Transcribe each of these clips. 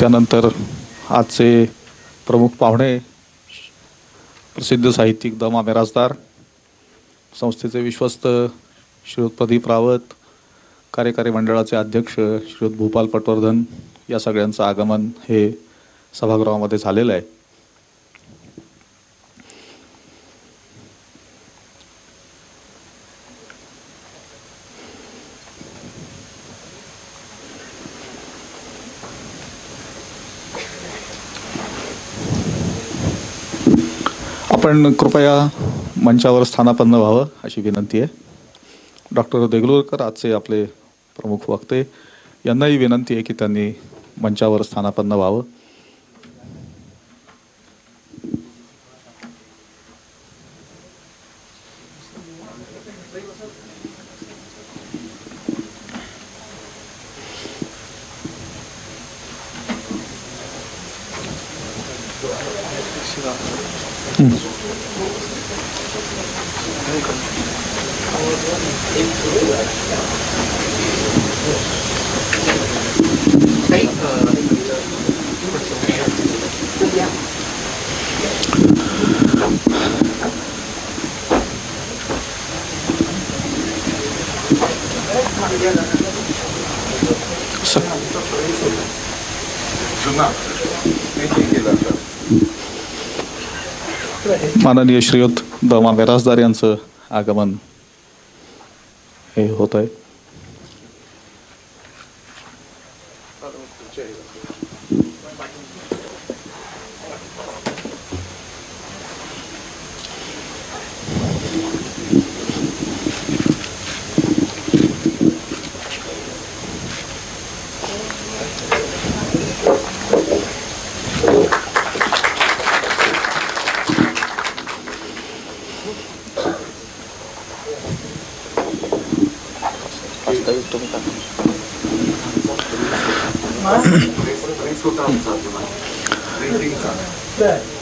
त्यानंतर आजचे प्रमुख पाहुणे प्रसिद्ध साहित्यिक द मा मिरासदार, संस्थेचे विश्वस्त श्रीयुत प्रदीप रावत, कार्यकारी मंडळाचे अध्यक्ष श्रीयुत भूपाल पटवर्धन, या सगळ्यांचं आगमन हे सभागृहामध्ये झालेलं आहे. आपण कृपया मंचावर स्थानापन्न व्हावं अशी विनंती आहे. डॉक्टर देगलूरकर आजचे आपले प्रमुख वक्ते, यांनाही विनंती आहे की त्यांनी मंचावर स्थानापन्न व्हावं. माननीय श्रीयुत द मा मिरासदार यांचं आगमन हे होत आहे.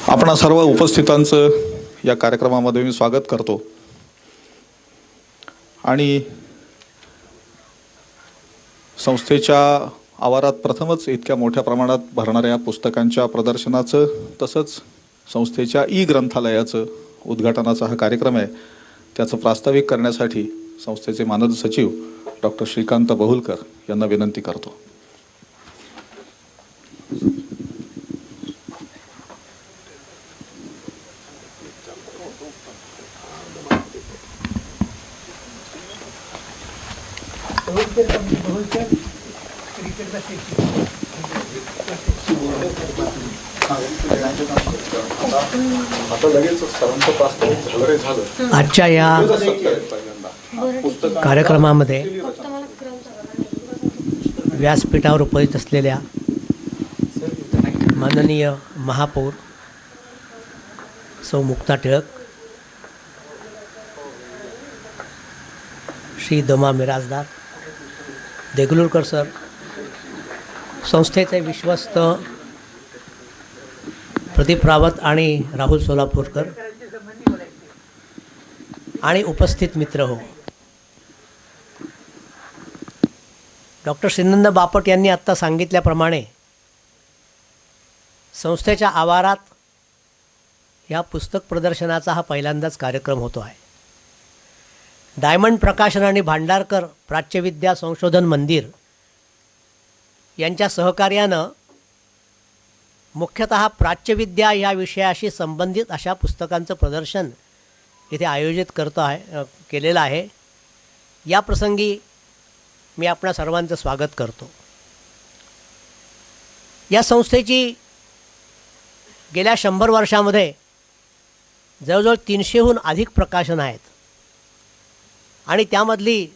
आपण सर्व उपस्थितांचं या कार्यक्रमामध्ये मी स्वागत करतो आणि संस्थेच्या आवारात प्रथमच इतक्या मोठ्या प्रमाणात भरणाऱ्या पुस्तकांच्या प्रदर्शनाचं तसंच संस्थेच्या ई ग्रंथालयाचं उद्घाटनाचा हा कार्यक्रम आहे. त्याचं प्रास्ताविक करण्यासाठी संस्थेचे मानद सचिव डॉक्टर श्रीकांत बहुलकर यांना विनंती करतो. आजच्या या कार्यक्रमामध्ये व्यासपीठावर उपस्थित असलेल्या माननीय महापौर सौ मुक्ता टिळक, श्री द मा मिरासदार, देगलूरकर सर, संस्थेचे विश्वस्त प्रदीप रावत आणि राहुल सोलापूरकर आणि उपस्थित मित्र हो, डॉक्टर श्रीनंद बापट यांनी आत्ता सांगितल्याप्रमाणे संस्थेच्या आवारात या पुस्तक प्रदर्शनाचा हा पहिल्यांदाच कार्यक्रम होतो आहे. डायमंड प्रकाशन आणि भांडारकर प्राच्यविद्या संशोधन मंदिर यांच्या सहकार्यानं मुख्यतः प्राच्यविद्या या विषयाशी संबंधित अशा पुस्तकांचं प्रदर्शन इथे आयोजित केलेलं आहे. या प्रसंगी मी आपणा सर्वांचं स्वागत करतो. या संस्थेची गेल्या 100 वर्षामध्ये जवळजवळ 300हून अधिक प्रकाशनं आहेत आणि त्यामधली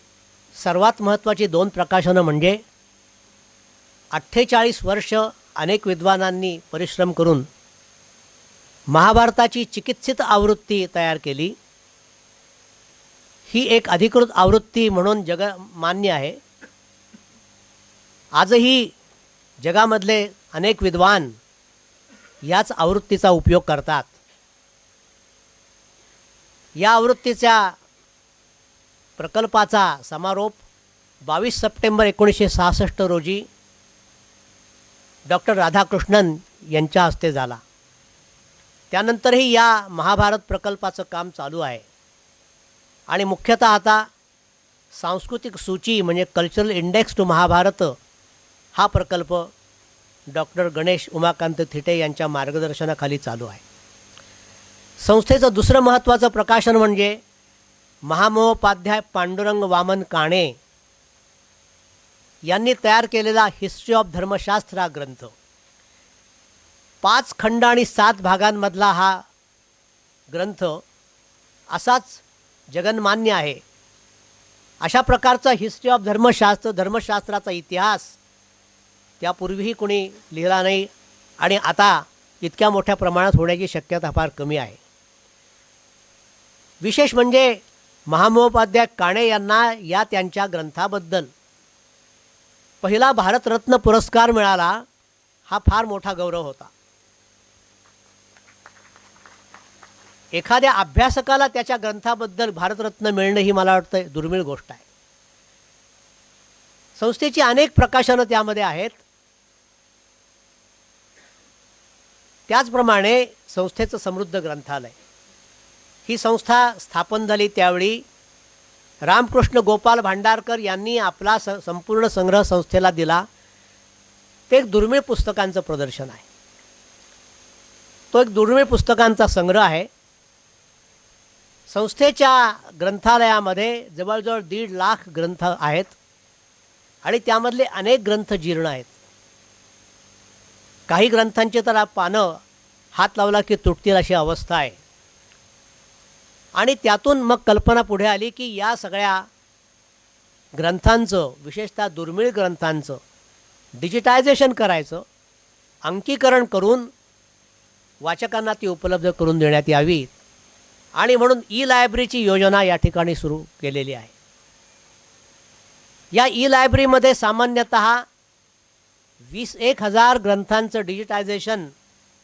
सर्वात महत्त्वाची 2 प्रकाशनं म्हणजे 48 वर्ष अनेक विद्वानांनी परिश्रम करून महाभारताची चिकित्सित आवृत्ती तयार केली. ही एक अधिकृत आवृत्ती म्हणून जगमान्य आहे. आजही जगामधले अनेक विद्वान याच आवृत्तीचा उपयोग करतात. या आवृत्तीच्या प्रकल्पाचा समारोप 22 सप्टेंबर 1966 रोजी डॉक्टर राधाकृष्णन यांच्या हस्ते झाला. त्यानंतरही या महाभारत प्रकल्पाचं काम चालू आहे आणि मुख्यतः आता सांस्कृतिक सूची म्हणजे कल्चरल इंडेक्स टू महाभारत हा प्रकल्प डॉक्टर गणेश उमाकांत थिटे यांच्या मार्गदर्शनाखाली चालू आहे. संस्थेचं दुसरं महत्त्वाचं प्रकाशन म्हणजे महामहोपाध्याय पांडुरंग वामन काणे यांनी तयार केलेला हिस्ट्री ऑफ धर्मशास्त्र हा ग्रंथ. 5 खंड आणि 7 भागांमधला हा ग्रंथ असाच जगन्मान्य आहे. अशा प्रकारचा हिस्ट्री ऑफ धर्मशास्त्र, धर्मशास्त्राचा इतिहास त्यापूर्वीही कोणी लिहिला नाही आणि आता इतक्या मोठ्या प्रमाणात होण्याची शक्यता फार कमी आहे. विशेष म्हणजे महामहोपाध्याय काणे यांना या त्यांच्या ग्रंथाबद्दल पहिला भारतरत्न पुरस्कार मिळाला. हा फार मोठा गौरव होता. एखाद्या अभ्यासकाला त्याच्या ग्रंथाबद्दल भारतरत्न मिळणं ही मला वाटतं दुर्मिळ गोष्ट आहे. संस्थेची अनेक प्रकाशनं त्यामध्ये आहेत. त्याचप्रमाणे संस्थेचं समृद्ध ग्रंथालय. ही संस्था स्थापन झाली त्यावेळी रामकृष्ण गोपाल भांडारकर यांनी आपला संपूर्ण संग्रह संस्थेला दिला. ते एक दुर्मिळ पुस्तकांचं प्रदर्शन आहे. तो एक दुर्मिळ पुस्तकांचा संग्रह आहे. संस्थेच्या ग्रंथालयामध्ये जवळजवळ 1.5 लाख ग्रंथ आहेत आणि त्यामधले अनेक ग्रंथ जीर्ण आहेत. काही ग्रंथांची तर पानं हात लावला की तुटतील अशी अवस्था आहे. आणि त्यातून मग कल्पना पुढे आली की या सगळ्या ग्रंथांचं, विशेषतः दुर्मिळ ग्रंथांचं डिजिटायझेशन करायचं, अंकीकरण करून वाचकांना ती उपलब्ध करून देण्यात यावी आणि म्हणून ई-लायब्ररीची योजना या ठिकाणी सुरू केलेली आहे. या ई-लायब्ररीमध्ये सामान्यतः 21,000 ग्रंथांचं डिजिटायझेशन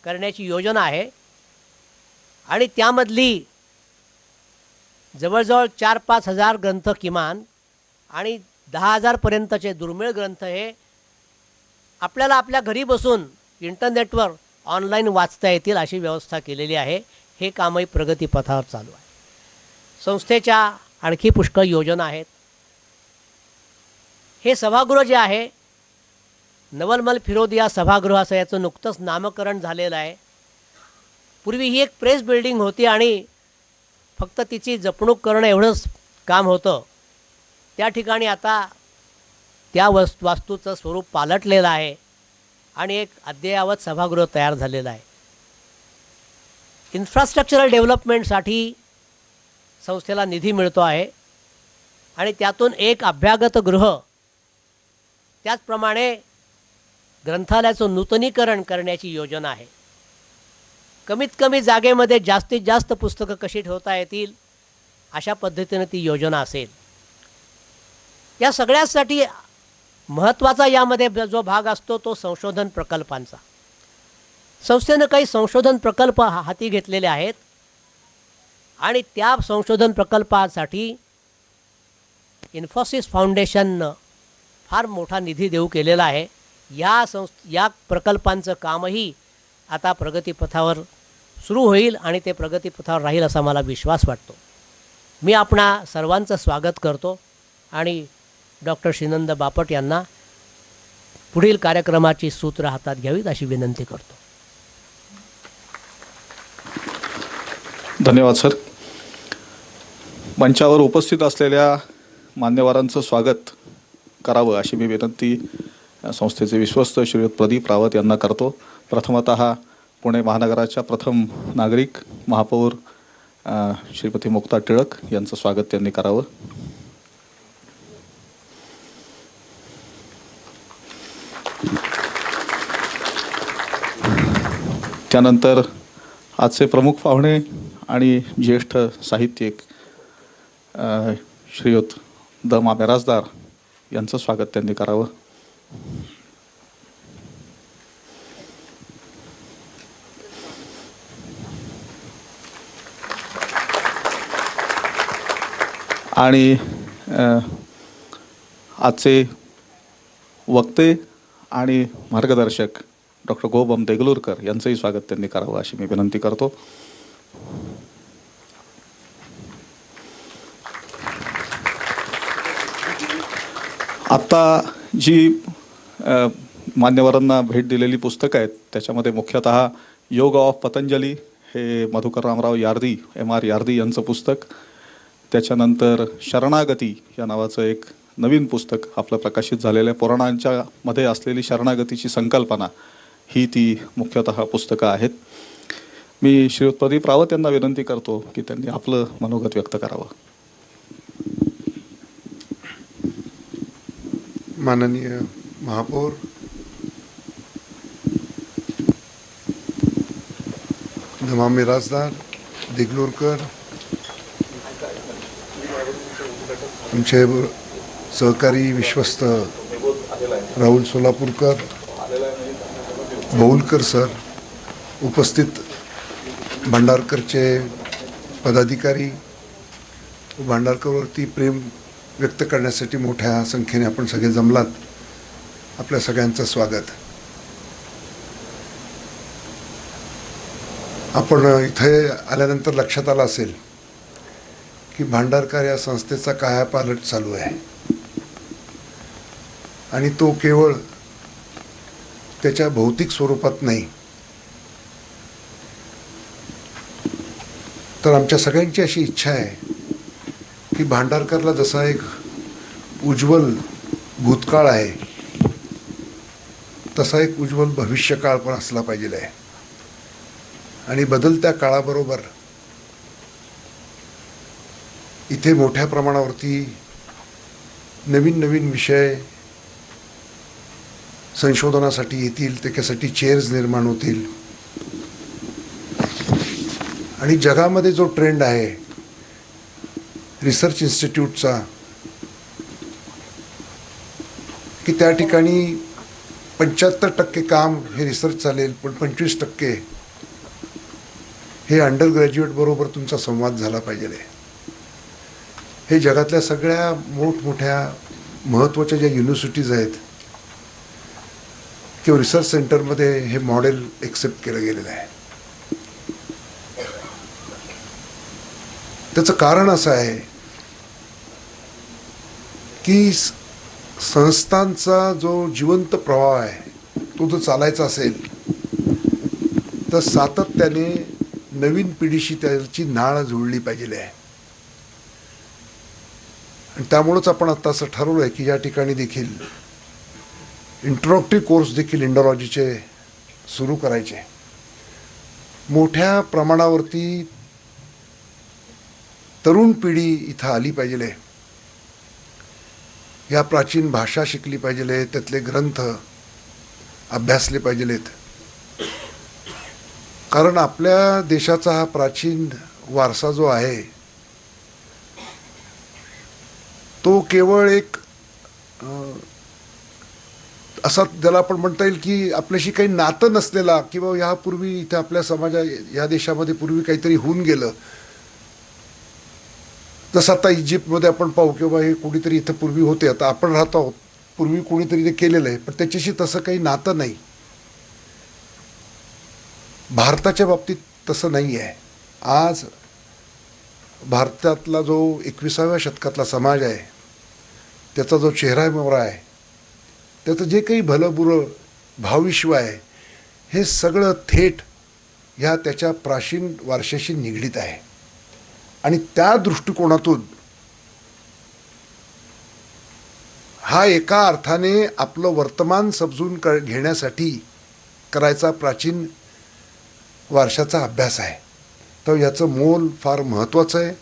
करण्याची योजना आहे आणि त्यामधली जवळजवळ 4-5 हजार ग्रंथ किमान आणि 10,000 पर्यंतचे दुर्मिळ ग्रंथ हे आपल्याला आपल्या घरी बसून इंटरनेटवर ऑनलाईन वाचता येतील अशी व्यवस्था केलेली आहे. हे कामही प्रगतीपथावर चालू आहे. संस्थेच्या आणखी पुष्कळ योजना आहेत. हे सभागृह जे आहे नवलमल फिरोदिया सभागृह असं याचं नुकतंच नामकरण झालेलं आहे. पूर्वी ही एक प्रेस बिल्डिंग होती आणि फक्त तिची जपणूक करणं एवढंच काम होतं. त्या ठिकाणी आता त्या वास्तूचं स्वरूप पालटलेलं आहे आणि एक अद्ययावत सभागृह तयार झालेलं आहे. इन्फ्रास्ट्रक्चरल डेव्हलपमेंटसाठी संस्थेला निधी मिळतो आहे आणि त्यातून एक अभ्यागत गृह, त्याचप्रमाणे ग्रंथालयाचं नूतनीकरण करण्याची योजना आहे. कमीत कमी जागेमध्ये जास्तीत जास्त पुस्तकं कशी ठेवता येतील अशा पद्धतीने ती योजना असेल. या सगळ्यासाठी महत्त्वाचा यामध्ये जो भाग असतो तो संशोधन प्रकल्पांचा. संस्थेनं काही संशोधन प्रकल्प हाती घेतलेले आहेत आणि त्या संशोधन प्रकल्पासाठी इन्फोसिस फाउंडेशननं फार मोठा निधी देऊ केलेला आहे. या प्रकल्पांचं कामही आता प्रगतीपथावर सुरू होईल आणि ते प्रगतीपथावर राहील असा मला विश्वास वाटतो. मी आपणा सर्वांचं स्वागत करतो आणि डॉक्टर श्रीनंद बापट यांना पुढील कार्यक्रमाची सूत्र हातात घ्यावीत अशी विनंती करतो. धन्यवाद सर. मंचावर उपस्थित असलेल्या मान्यवरांचं स्वागत करावं अशी मी विनंती संस्थेचे विश्वस्त श्रीयुत प्रदीप रावत यांना करतो. प्रथमतः पुणे महानगराच्या प्रथम नागरिक महापौर श्रीमती मुक्ता टिळक यांचं स्वागत त्यांनी करावं. त्यानंतर आजचे प्रमुख पाहुणे आणि ज्येष्ठ साहित्यिक श्रीयुत द मा मिरासदार यांचं स्वागत त्यांनी करावं. आणि आजचे वक्ते आणि मार्गदर्शक डॉक्टर गोबम देगलूरकर यांचंही स्वागत त्यांनी करावं अशी मी विनंती करतो. आत्ता जी मान्यवरांना भेट दिलेली पुस्तकं आहेत त्याच्यामध्ये मुख्यतः योग ऑफ पतंजली हे मधुकर रामराव यार्दी MR यार्दी यांचं पुस्तक, त्याच्यानंतर शरणागती या नावाचं एक नवीन पुस्तक आपलं प्रकाशित झालेलं आहे. पुराणांच्या मध्ये असलेली शरणागतीची संकल्पना ही ती मुख्यतः पुस्तकं आहेत. मी श्रीयुत प्रदीप रावत यांना विनंती करतो की त्यांनी आपलं मनोगत व्यक्त करावं. माननीय महापौर, दमा मिराजदार देगलूरकर, तुमचे सहकारी विश्वस्त राहुल सोलापूरकर, बौलकर सर, उपस्थित भांडारकरचे पदाधिकारी, भांडारकरवरती प्रेम व्यक्त करण्यासाठी मोठ्या संख्येने आपण सगळे जमलात. आपल्या सगळ्यांचं स्वागत. आपण इथे आल्यानंतर लक्षात आलं असेल की भांडारकर या संस्थेचा कायापालट चालू आहे आणि तो केवळ त्याच्या भौतिक स्वरूपात नाही, तर आमच्या सगळ्यांची अशी इच्छा आहे की भांडारकरला जसा एक उज्ज्वल भूतकाळ आहे तसा एक उज्ज्वल भविष्यकाळ पण असला पाहिजे आहे. आणि बदलत्या काळाबरोबर इथे मोठ्या प्रमाणावरती नवीन नवीन विषय संशोधनासाठी येतील, त्याच्यासाठी चेअर्स निर्माण होतील. आणि जगामध्ये जो ट्रेंड आहे रिसर्च इन्स्टिट्यूटचा की त्या ठिकाणी 75% काम हे रिसर्च चालेल, पण 25% हे अंडर ग्रॅज्युएट बरोबर तुमचा संवाद झाला पाहिजे. हे जगातल्या सगळ्या मोठमोठ्या महत्त्वाच्या ज्या युनिव्हर्सिटीज आहेत किंवा रिसर्च सेंटरमध्ये हे मॉडेल एक्सेप्ट केलं गेलेलं आहे. त्याचं कारण असं आहे की संस्थांचा जो जिवंत प्रवाह आहे तो जर चालायचा असेल तर सातत्याने नवीन पिढीशी त्याची नाळ जुळली पाहिजे आहे. आणि त्यामुळंच आपण आता असं ठरवलं आहे की या ठिकाणी देखील इंट्रोडक्टिव्ह कोर्स देखील इंडॉलॉजीचे सुरू करायचे. मोठ्या प्रमाणावरती तरुण पिढी इथं आली पाहिजे, या प्राचीन भाषा शिकली पाहिजे, त्यातले ग्रंथ अभ्यासले पाहिजेत. कारण आपल्या देशाचा हा प्राचीन वारसा जो आहे तो केवळ एक असा ज्याला आपण म्हणता येईल की आपल्याशी काही नातं नसलेला किंवा ह्यापूर्वी इथे आपल्या या देशामध्ये पूर्वी काहीतरी होऊन गेलं, जसं आता इजिप्तमध्ये आपण पाहू किंवा हे कोणीतरी इथं पूर्वी होते, आता आपण राहतो आहोत, पूर्वी कोणीतरी ते केलेलं आहे, पण त्याच्याशी तसं काही नातं नाही. भारताच्या बाबतीत तसं नाही आहे. आज भारतातला जो 21व्या शतकातला समाज आहे त्याचा जो चेहरा मोहरा आहे, त्याचं जे काही भलं बुरं भावविश्व आहे हे सगळं थेट ह्या त्याच्या प्राचीन वारशाशी निगडीत आहे. आणि त्या दृष्टिकोनातून हा एका अर्थाने आपलं वर्तमान समजून घेण्यासाठी करायचा प्राचीन वारशाचा अभ्यास आहे. तर याचं मोल फार महत्त्वाचं आहे.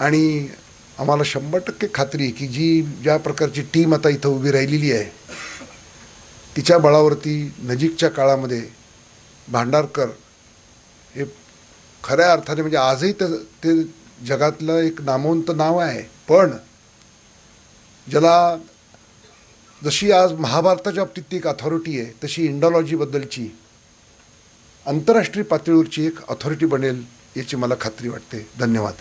आणि आम्हाला 100% खात्री आहे की ज्या प्रकारची टीम आता इथं उभी राहिलेली आहे तिच्या बळावरती नजीकच्या काळामध्ये भांडारकर हे खऱ्या अर्थाने म्हणजे आजही ते जगातलं एक नामवंत नाव आहे, पण ज्याला जशी आज महाभारताच्या बाबतीत एक अथॉरिटी आहे तशी इंडॉलॉजीबद्दलची आंतरराष्ट्रीय पातळीवरची एक अथॉरिटी बनेल याची मला खात्री वाटते. धन्यवाद.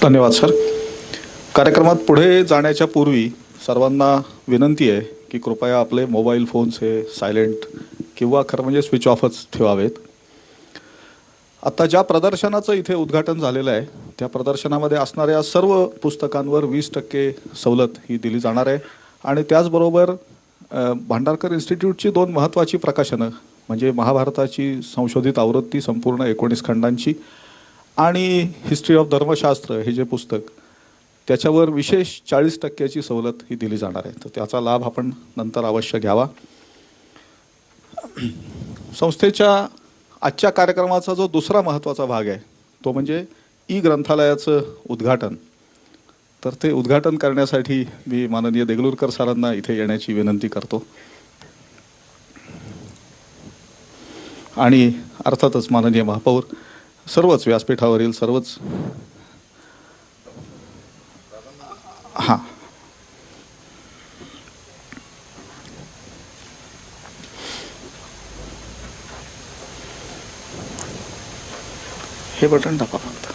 धन्यवाद सर. कार्यक्रमात पुढे जाण्याच्या पूर्वी सर्वांना विनंती आहे की कृपया आपले मोबाईल फोन्स हे सायलेंट किंवा खरं म्हणजे स्विच ऑफच ठेवावेत. आता ज्या प्रदर्शनाचं इथे उद्घाटन झालेलं आहे त्या प्रदर्शनामध्ये असणाऱ्या सर्व पुस्तकांवर 20% सवलत ही दिली जाणार आहे. आणि त्याचबरोबर भांडारकर इन्स्टिट्यूटची 2 महत्त्वाची प्रकाशनं म्हणजे महाभारताची संशोधित आवृत्ती संपूर्ण 19 खंडांची आणि हिस्ट्री ऑफ धर्मशास्त्र हे जे पुस्तक त्याच्यावर विशेष 40% सवलत ही दिली जाणार आहे. तर त्याचा लाभ आपण नंतर अवश्य घ्यावा. संस्थेच्या आजच्या कार्यक्रमाचा जो दुसरा महत्त्वाचा भाग आहे तो म्हणजे ई ग्रंथालयाचं उद्घाटन. तर ते उद्घाटन करण्यासाठी मी माननीय देगलूरकर सरांना इथे येण्याची विनंती करतो. आणि अर्थातच माननीय महापौर, सर्वच व्यासपीठावरील सर्वच. हां, हे बटन दाबा फक्त.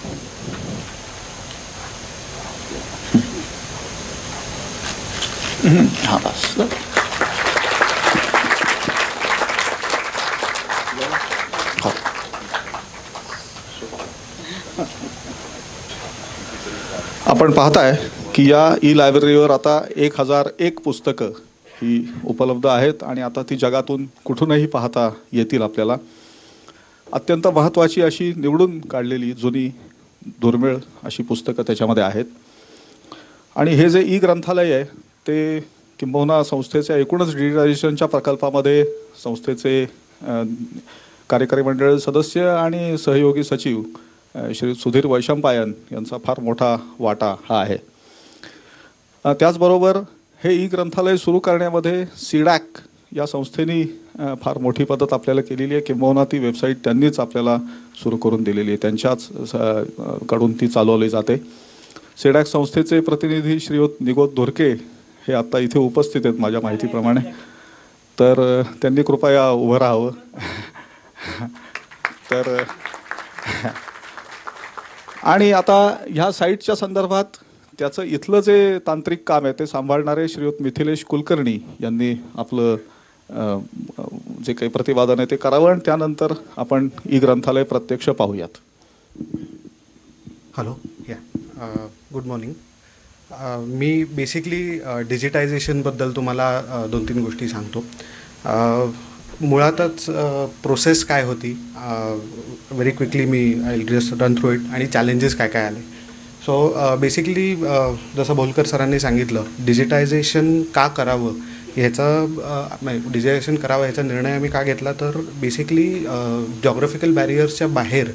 हां बस. हो. आपण पाहताय की या ई लायब्ररीवर आता 1001 पुस्तकं ही उपलब्ध आहेत आणि आता ती जगातून कुठूनही पाहता येतील आपल्याला. अत्यंत महत्त्वाची अशी निवडून काढलेली जुनी दुर्मिळ अशी पुस्तकं त्याच्यामध्ये आहेत. आणि हे जे ई ग्रंथालय आहे ते किंबहुना संस्थेच्या एकूणच डिजिटायझेशनच्या प्रकल्पामध्ये संस्थेचे कार्यकारी मंडळ सदस्य आणि सहयोगी सचिव श्री सुधीर वैशंपायन यांचा फार मोठा वाटा हा आहे. त्याचबरोबर हे ई ग्रंथालय सुरू करण्यामध्ये सीडॅक या संस्थेने फार मोठी मदत आपल्याला केलेली आहे. किंबहुना ती वेबसाईट त्यांनीच आपल्याला सुरू करून दिलेली आहे, त्यांच्याच कडून ती चालवली जाते. सीडॅक संस्थेचे प्रतिनिधी श्रीयुत निगोद धुरके हे आत्ता इथे उपस्थित आहेत माझ्या माहितीप्रमाणे. तर त्यांनी कृपया उभं राहावं. तर आणि आता ह्या साईटच्या संदर्भात त्याचं इथलं जे तांत्रिक काम आहे ते सांभाळणारे श्रीयुत मिथिलेश कुलकर्णी यांनी आपलं जे काही प्रतिपादन आहे ते करावं आणि त्यानंतर आपण ई ग्रंथालय प्रत्यक्ष पाहूयात. हॅलो, या गुड मॉर्निंग. मी बेसिकली डिजिटायझेशनबद्दल तुम्हाला 2-3 गोष्टी सांगतो. मुळातच प्रोसेस काय होती, very quickly me I just run through it, आणि चॅलेंजेस काय काय आले. सो बेसिकली जसं बोलकर सरांनी सांगितलं, डिजिटायझेशन का करावं डिजिटायझेशन करावं ह्याचा निर्णय आम्ही का घेतला, तर बेसिकली जॉग्राफिकल बॅरियर्सच्या बाहेर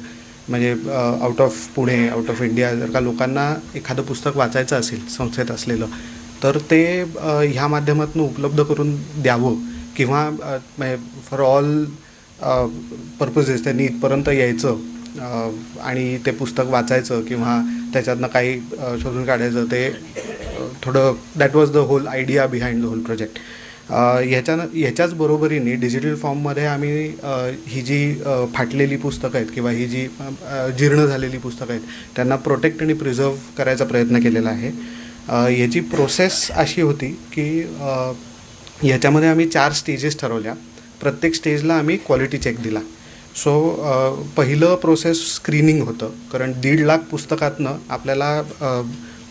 म्हणजे out of Pune, out of India जर का लोकांना एखादं पुस्तक वाचायचं असेल संस्थेत असलेलं, तर ते ह्या माध्यमातून उपलब्ध करून द्यावं किंवा म्हणजे फॉर ऑल पर्पजेस त्यांनी इथपर्यंत यायचं आणि ते पुस्तक वाचायचं किंवा त्याच्यातनं काही शोधून काढायचं. ते थोडं that was the whole idea behind the whole project. ह्याच्याच बरोबरीने डिजिटल फॉर्ममध्ये आम्ही ही जी फाटलेली पुस्तकं आहेत किंवा ही जी जीर्ण झालेली पुस्तकं आहेत त्यांना प्रोटेक्ट आणि प्रिझर्व करायचा प्रयत्न केलेला आहे. याची प्रोसेस अशी होती की ह्याच्यामध्ये आम्ही 4 स्टेजेस ठरवल्या. प्रत्येक स्टेजला आम्ही क्वालिटी चेक दिला. सो पहिलं प्रोसेस स्क्रीनिंग होतं, कारण 1.5 लाख पुस्तकातनं आपल्याला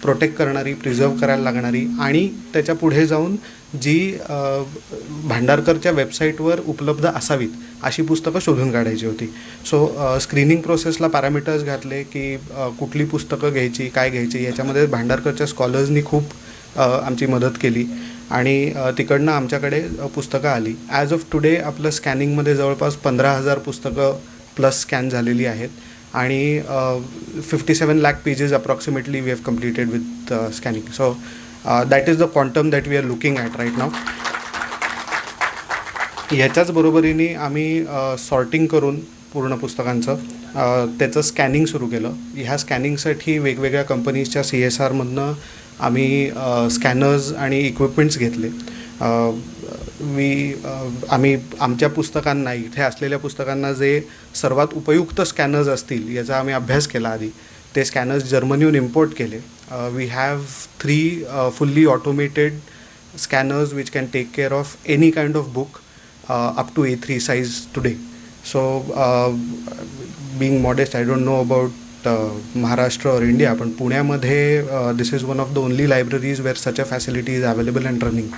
प्रोटेक्ट करणारी, प्रिझर्व करायला लागणारी आणि त्याच्या पुढे जाऊन जी भांडारकरच्या वेबसाईटवर उपलब्ध असावीत अशी पुस्तकं शोधून काढायची होती. सो स्क्रीनिंग प्रोसेसला पॅरामीटर्स घातले की कुठली पुस्तकं घ्यायची, काय घ्यायची. याच्यामध्ये भांडारकरच्या स्कॉलर्सनी खूप आमची मदत केली आणि तिकडनं आमच्याकडे पुस्तकं आली. ॲज ऑफ टुडे आपलं स्कॅनिंगमध्ये जवळपास 15,000 पुस्तकं प्लस स्कॅन झालेली आहेत आणि 57 lakh pages approximately we have completed with scanning. So that is the quantum that we are looking at right now. ह्याच्याच बरोबरीने आम्ही सॉर्टिंग करून पूर्ण पुस्तकांचं त्याचं स्कॅनिंग सुरू केलं. ह्या स्कॅनिंगसाठी वेगवेगळ्या कंपनीजच्या CSRमधनं आम्ही स्कॅनर्स आणि इक्विपमेंट्स घेतले. आम्ही आमच्या पुस्तकांना, इथे असलेल्या पुस्तकांना जे सर्वात उपयुक्त स्कॅनर्स असतील याचा आम्ही अभ्यास केला आधी. ते स्कॅनर्स जर्मनीहून इम्पोर्ट केले. We have 3 fully automated scanners which can take care of any kind of book up to A3 size today. So being modest, I don't know about Maharashtra or India, but पुण्यामध्ये this is one of the only libraries where such a facility is available and running.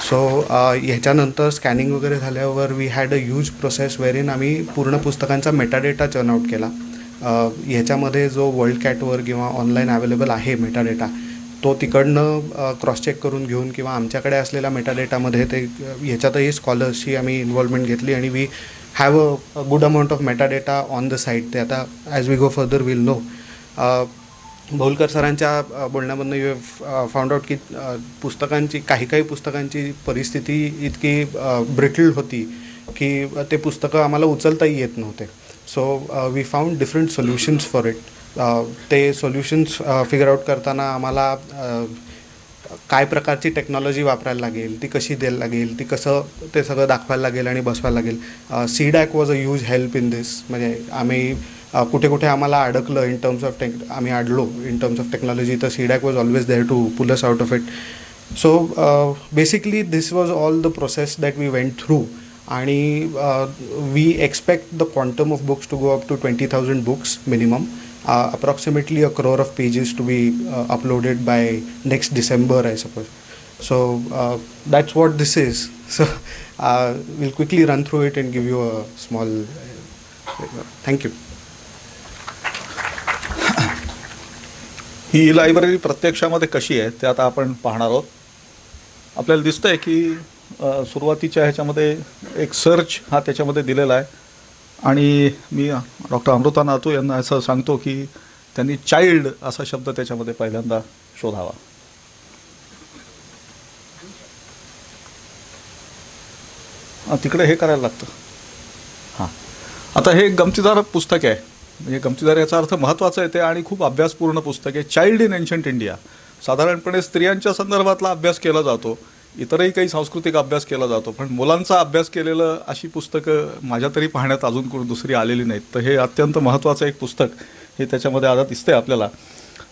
So ह्याच्यानंतर scanning वगैरे झाल्यावर we had a huge process where आम्ही पूर्ण पुस्तकांचा metadata churn out केला. ह्याच्यामध्ये जो वर्ल्ड कॅटवर किंवा ऑनलाईन अवेलेबल आहे मेटाडेटा, तो तिकडनं क्रॉस चेक करून घेऊन किंवा आमच्याकडे असलेल्या मेटाडेटामध्ये ते ह्याच्यातही स्कॉलर्सची आम्ही इन्व्हॉल्वमेंट घेतली आणि we have a good amount of metadata on the site. ते आता as we go further will know. Bholkar सरांच्या बोलण्यामधनं यू हॅव फाउंड आउट की पुस्तकांची काही पुस्तकांची परिस्थिती इतकी ब्रिटल होती की ते पुस्तकं आम्हाला उचलताही येत नव्हते. So we found different solutions for it. ते सोल्युशन्स फिगर आउट करताना आम्हाला काय प्रकारची टेक्नॉलॉजी वापरायला लागेल, ती कशी द्यायला लागेल, ती कसं ते सगळं दाखवायला लागेल आणि बसवायला लागेल. CDAC was a huge help in this. म्हणजे आम्ही कुठे कुठे आम्हाला अडकलं इन टर्म्स ऑफ आम्ही अडलो इन टर्म्स ऑफ टेक्नॉलॉजी, तर CDAC was always there to pull us out of it. So basically this was all the process that we went through. आणि we expect the quantum of books to go up to 20,000 books minimum. Approximately 1 crore of pages to be uploaded by next December, I suppose. So that's what this is. So we'll quickly run through it and give you a small thank you. ही library प्रत्यक्षामध्ये कशी आहे ते आता आपण पाहणार आहोत. आपल्याला दिसतंय की सुरुवातीच्या ह्याच्यामध्ये एक सर्च हा त्याच्यामध्ये दिलेला आहे आणि मी डॉक्टर अमृता नातू यांना असं सांगतो की त्यांनी चाइल्ड असा शब्द त्याच्यामध्ये पहिल्यांदा शोधावा. तिकडे हे करायला लागतं. हां, आता हे गमतीदार पुस्तक आहे. म्हणजे गमतीदार याचा अर्थ महत्त्वाचं आहे ते आणि खूप अभ्यासपूर्ण पुस्तक आहे. Child in ancient India. साधारणपणे स्त्रियांच्या संदर्भातला अभ्यास केला जातो, इतरही काही सांस्कृतिक अभ्यास केला जातो, पण मुलांचा अभ्यास केलेलं अशी पुस्तकं माझ्या तरी पाहण्यात अजून कोण दुसरी आलेली नाहीत. तर हे अत्यंत महत्त्वाचं एक पुस्तक हे त्याच्यामध्ये आता दिसतंय आपल्याला.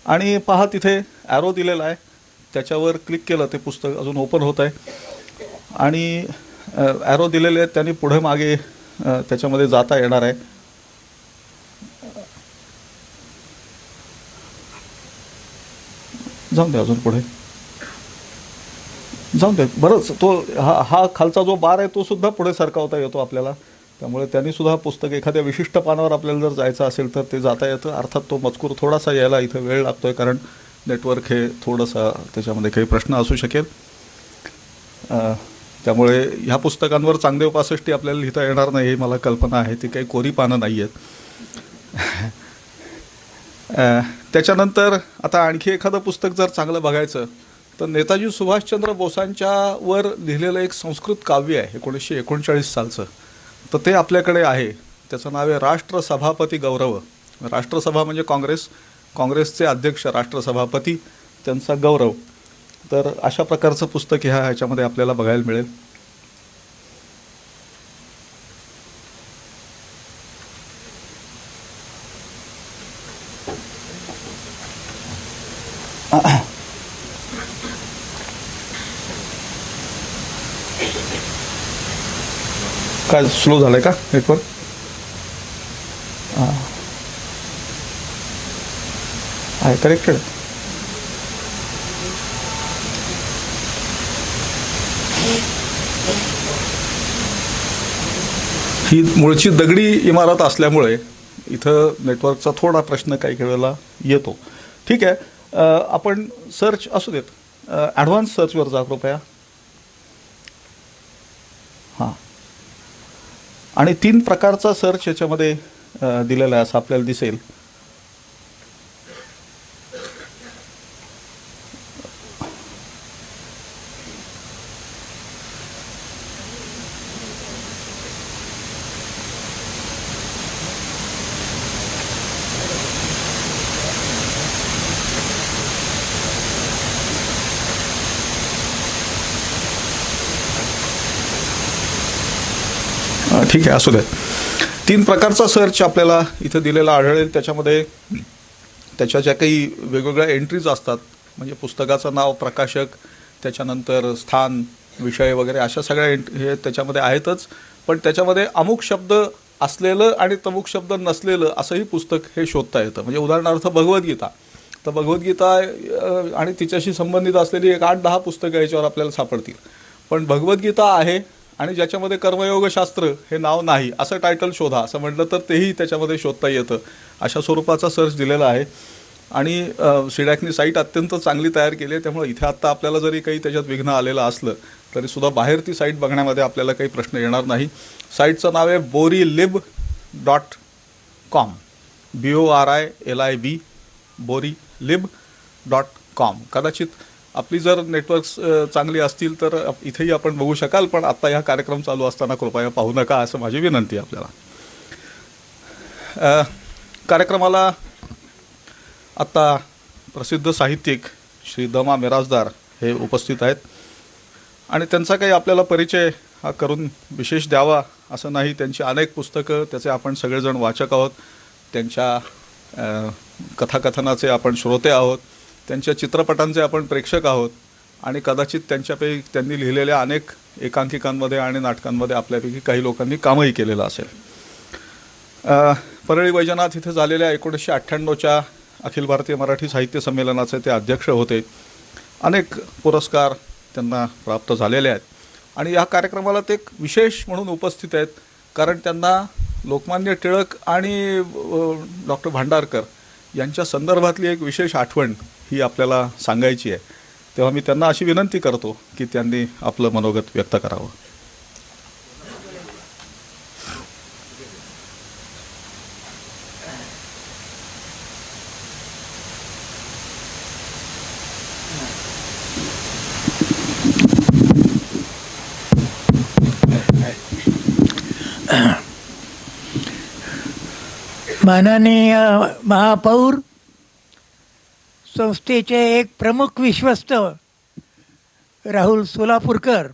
आणि पहा तिथे ॲरो दिलेला आहे, त्याच्यावर क्लिक केलं ते पुस्तक अजून ओपन होत आहे आणि ॲरो दिलेले आहेत, त्यांनी पुढे मागे त्याच्यामध्ये जाता येणार आहे. जाऊन दे, अजून पुढे जाऊन दे. बरंच तो हा खालचा जो बार आहे तो सुद्धा पुढे सरकावता येतो आपल्याला. त्यामुळे त्यांनी सुद्धा पुस्तक एखाद्या विशिष्ट पानावर आपल्याला जर जायचं असेल तर ते जाता येतं. अर्थात तो मजकूर थोडासा यायला इथं वेळ लागतो आहे, कारण नेटवर्क हे थोडंसं त्याच्यामध्ये काही प्रश्न असू शकेल. त्यामुळे ह्या पुस्तकांवर चांगदेव 65 आपल्याला लिहिता येणार नाही हे मला कल्पना आहे. ती काही कोरी पानं नाही आहेत. त्याच्यानंतर आता आणखी एखादं पुस्तक जर चांगलं बघायचं तर नेताजी सुभाषचंद्र बोसांच्या वर लिहिलेलं एक संस्कृत काव्य आहे 1939 सालचं. तर ते आपल्याकडे आहे. त्याचं नाव आहे राष्ट्रसभापती गौरव. राष्ट्रसभा म्हणजे काँग्रेसचे अध्यक्ष राष्ट्रसभापती, त्यांचा गौरव. तर अशा प्रकारचं पुस्तक ह्याच्यामध्ये आपल्याला बघायला मिळेल. काय स्लो झालंय का नेटवर्क? आहे करेक्टेड. ही मूळची दगडी इमारत असल्यामुळे इथं नेटवर्कचा थोडा प्रश्न काही वेळेला येतो. ठीक आहे, आपण सर्च असू देत. ॲडव्हान्स सर्चवर जा कृपया. हां, आणि 3 प्रकारचा सर्च याच्यामध्ये दिलेला आहे असं आपल्याला दिसेल. ठीक आहे, असू द्या. 3 प्रकारचा सर्च आपल्याला इथं दिलेला आढळेल. त्याच्यामध्ये त्याच्या ज्या काही वेगवेगळ्या एंट्रीज असतात, म्हणजे पुस्तकाचं नाव, प्रकाशक, त्याच्यानंतर स्थान, विषय वगैरे अशा सगळ्या हे त्याच्यामध्ये आहेतच. पण त्याच्यामध्ये अमुक शब्द असलेलं आणि तमुक शब्द नसलेलं असंही पुस्तक हे शोधता येतं. म्हणजे उदाहरणार्थ भगवद्गीता, तर भगवद्गीता आणि तिच्याशी संबंधित असलेली एक 8-10 पुस्तकं याच्यावर आपल्याला सापडतील. पण भगवद्गीता आहे आणि ज्याच्यामध्ये कर्मयोगशास्त्र हे नाव नाही असं टायटल शोधा असं म्हटलं तर तेही त्याच्यामध्ये शोधता येतं. अशा स्वरूपाचा सर्च दिलेला आहे. आणि सिडॅकनी साईट अत्यंत चांगली तयार केली आहे. त्यामुळे इथे आत्ता आपल्याला जरी काही त्याच्यात विघ्न आलेलं असलं तरीसुद्धा बाहेर ती साईट बघण्यामध्ये आपल्याला काही प्रश्न येणार नाही. साईटचं नाव आहे borilib.com, BORILIB, borilib.com. कदाचित आपली जर नेटवर्क्स चांगली असतील तर इथेही आपण बघू शकाल, पण आत्ता ह्या कार्यक्रम चालू असताना कृपया पाहू नका असं माझी विनंती आहे आपल्याला. कार्यक्रमाला आत्ता प्रसिद्ध साहित्यिक श्री द.मा. मिरासदार हे उपस्थित आहेत आणि त्यांचा काही आपल्याला परिचय हा करून विशेष द्यावा असं नाही. त्यांची अनेक पुस्तकं, त्याचे आपण सगळेजण वाचक आहोत, त्यांच्या कथाकथनाचे आपण श्रोते आहोत, त्यांच्या चित्रपटांचे आपण प्रेक्षक आहोत आणि कदाचित त्यांच्यापैकी त्यांनी लिहिलेल्या अनेक एकांकिकांमध्ये आणि नाटकांमध्ये आपल्यापैकी काही लोकांनी कामही केलेलं असेल. परळी वैजनाथ इथे झालेल्या 1998च्या अखिल भारतीय मराठी साहित्य संमेलनाचे ते अध्यक्ष होते. अनेक पुरस्कार त्यांना प्राप्त झालेले आहेत आणि या कार्यक्रमाला ते एक विशेष म्हणून उपस्थित आहेत, कारण त्यांना लोकमान्य टिळक आणि डॉक्टर भांडारकर यांच्या संदर्भातली एक विशेष आठवण ही आपल्याला सांगायची आहे. तेव्हा मी त्यांना अशी विनंती करतो की त्यांनी आपलं मनोगत व्यक्त करावं. माननीय महापौर, संस्थेचे एक प्रमुख विश्वस्त राहुल सोलापूरकर,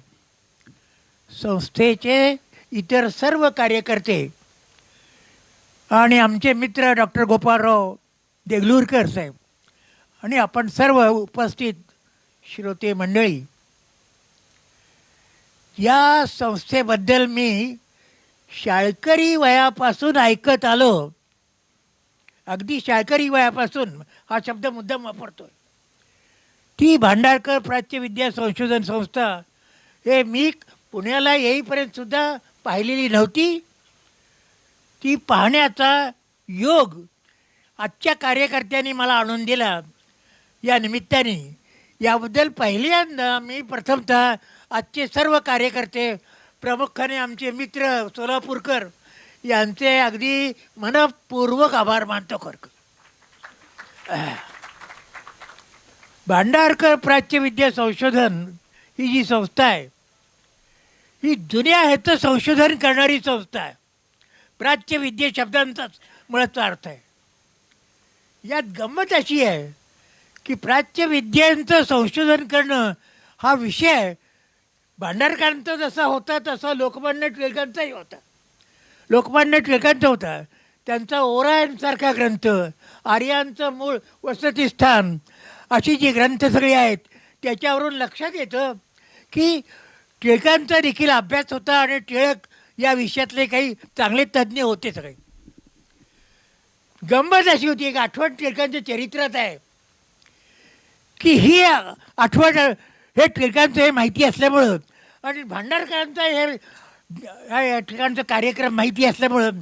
संस्थेचे इतर सर्व कार्यकर्ते आणि आमचे मित्र डॉक्टर गोपाळराव देगलूरकर साहेब आणि आपण सर्व उपस्थित श्रोते मंडळी, या संस्थेबद्दल मी शाळकरी वयापासून ऐकत आलो. अगदी शाळकरी वयापासून हा शब्द मुद्दाम वापरतो. ती भांडारकर प्राच्यविद्या संशोधन संस्था हे मी पुण्याला येईपर्यंत सुद्धा पाहिलेली नव्हती. ती पाहण्याचा योग आजच्या कार्यकर्त्यांनी मला आणून दिला. या निमित्ताने याबद्दल पहिल्यांदा मी प्रथमतः आजचे सर्व कार्यकर्ते, प्रामुख्याने आमचे मित्र सोलापूरकर यांचे अगदी मनपूर्वक आभार मानतो. भांडारकर प्राच्यविद्या संशोधन ही जी संस्था आहे ही जुन्या ह्याचं संशोधन करणारी संस्था आहे. प्राच्यविद्या शब्दांचाच मुळाचा अर्थ आहे. यात गंमत अशी आहे की प्राच्यविद्यांचं संशोधन करणं हा विषय भांडारकरांचा जसा होता तसा लोकमान्य टिळकांचाही होता. लोकमान्य टिळकांचा होता. त्यांचा ओरायनसारखा ग्रंथ, आर्यांचं मूळ वसतिस्थान, अशी जी ग्रंथ सगळी आहेत त्याच्यावरून लक्षात येतं की टिळकांचा देखील अभ्यास होता आणि टिळक या विषयातले काही चांगले तज्ज्ञ होते सगळे. गंमत अशी होती, एक आठवण टिळकांच्या चरित्रात आहे की ही आठवण हे टिळकांचं हे माहिती असल्यामुळं आणि भांडारकरांचा हे ठिकाणचा कार्यक्रम माहिती असल्यामुळं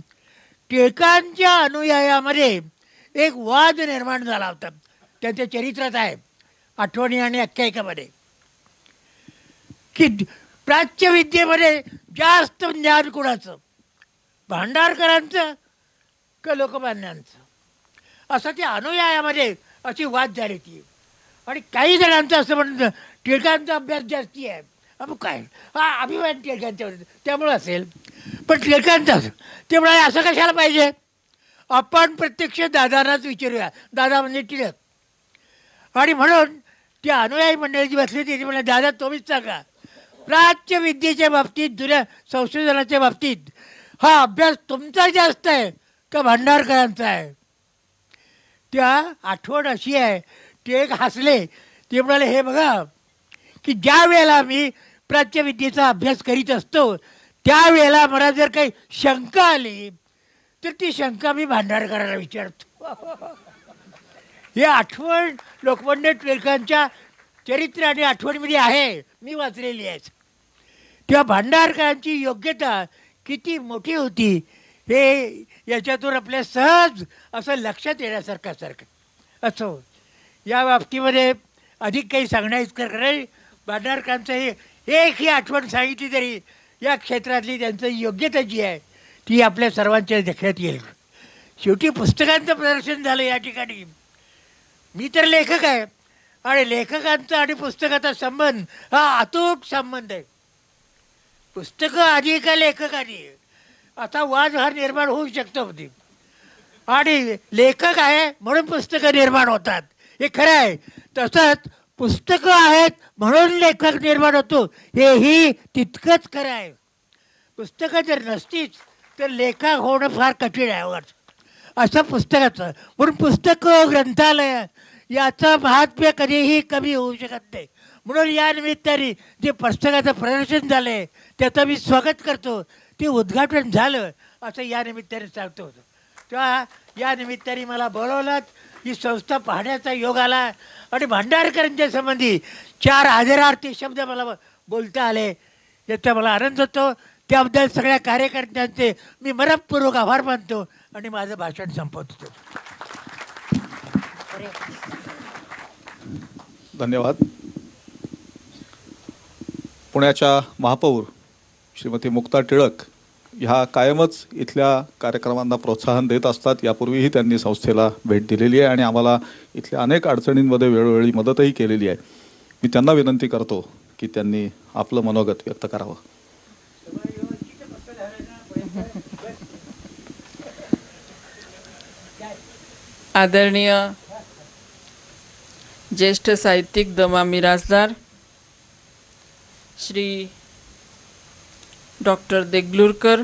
टिळकांच्या अनुयायामध्ये एक वाद निर्माण झाला होता. त्यांच्या चरित्रात आहे, आठवणी आणि आख्यायिकामध्ये, की प्राच्यविद्येमध्ये जास्त ज्ञान कुणाचं, भांडारकरांचं का लोकमान्यांचं, असं त्या अनुयायामध्ये अशी वाद झाली होती. आणि काही जणांचं असं म्हणतं टिळकांचा अभ्यास जास्ती आहे. मग काय हा अभिमान टिळकांच्यावर त्यामुळं असेल, पण टिळकांचाच ते म्हणाले असं कशाला पाहिजे, आपण प्रत्यक्ष दादांनाच विचारूया, दादा म्हणजे टिळक. आणि म्हणून त्या अनुयायी मंडळी जी बसली होती ती म्हणजे दादा तुम्हीच सांगा, प्राच्यविद्येच्या बाबतीत, जुन्या संशोधनाच्या बाबतीत हा अभ्यास तुमचा जास्त आहे का भांडारकरांचा आहे? त्या आठवण अशी आहे, ते एक हसले. ते म्हणाले, हे बघा की ज्या वेळेला मी प्राच्यविद्येचा अभ्यास करीत असतो त्यावेळेला मला जर काही शंका आली तर ती शंका मी भांडारकरांना विचारतो. हे आठवण लोकमान्य टिळकांच्या चरित्र आणि आठवणीमध्ये आहे, मी वाचलेली आहे. तेव्हा भांडारकरांची योग्यता किती मोठी होती हे याच्यातून आपल्या सहज असं लक्षात येण्यासारखं असं. या बाबतीमध्ये अधिक काही सांगण्याइतकं नाही. भांडारकरांचं हे एक ही आठवण सांगितली तरी या क्षेत्रातली त्यांचं योग्यता जी आहे ती आपल्या सर्वांच्या लक्षात येईल. शेवटी पुस्तकांचं प्रदर्शन झालं या ठिकाणी. मी तर लेखक आहे आणि लेखकांचा आणि पुस्तकाचा संबंध हा अतूट संबंध आहे. पुस्तकं आधी का लेखक आधी असा वाद हा निर्माण होऊ शकतो होती. आणि लेखक आहे म्हणून पुस्तकं निर्माण होतात हे खरं आहे. तसंच पुस्तकं आहेत म्हणून लेखक निर्माण होतो हेही तितकंच खरं आहे. पुस्तकं जर नसतीच तर लेखक होणं फार कठीण आहे असं पुस्तकाचं. म्हणून पुस्तकं ग्रंथालय याचं महात्म्य कधीही कमी होऊ शकत नाही. म्हणून या निमित्ताने जे पुस्तकाचं प्रदर्शन झालं आहे त्याचं मी स्वागत करतो. ते उद्घाटन झालं असं या निमित्ताने सांगतो होतो. तेव्हा या निमित्ताने मला बोलवलं, ही संस्था पाहण्याचा योग आला आणि भांडारकरांच्या संबंधी 4 हजारार्थी शब्द मला बोलता आले याचा मला आनंद होतो. त्याबद्दल सगळ्या कार्यकर्त्यांचे मी मनःपूर्वक आभार मानतो आणि माझं भाषण संपवतो. धन्यवाद. पुण्याच्या महापौर श्रीमती मुक्ता टिळक ह्या कायमच इथल्या कार्यक्रमांना प्रोत्साहन देत असतात. यापूर्वीही त्यांनी संस्थेला भेट दिलेली आहे आणि आम्हाला इथल्या अनेक अडचणींमध्ये वेळोवेळी मदतही केलेली आहे. मी त्यांना विनंती करतो की त्यांनी आपलं मनोगत व्यक्त करावं. आदरणीय ज्येष्ठ साहित्यिक दमा मिरासदार श्री डॉक्टर देगलूरकर,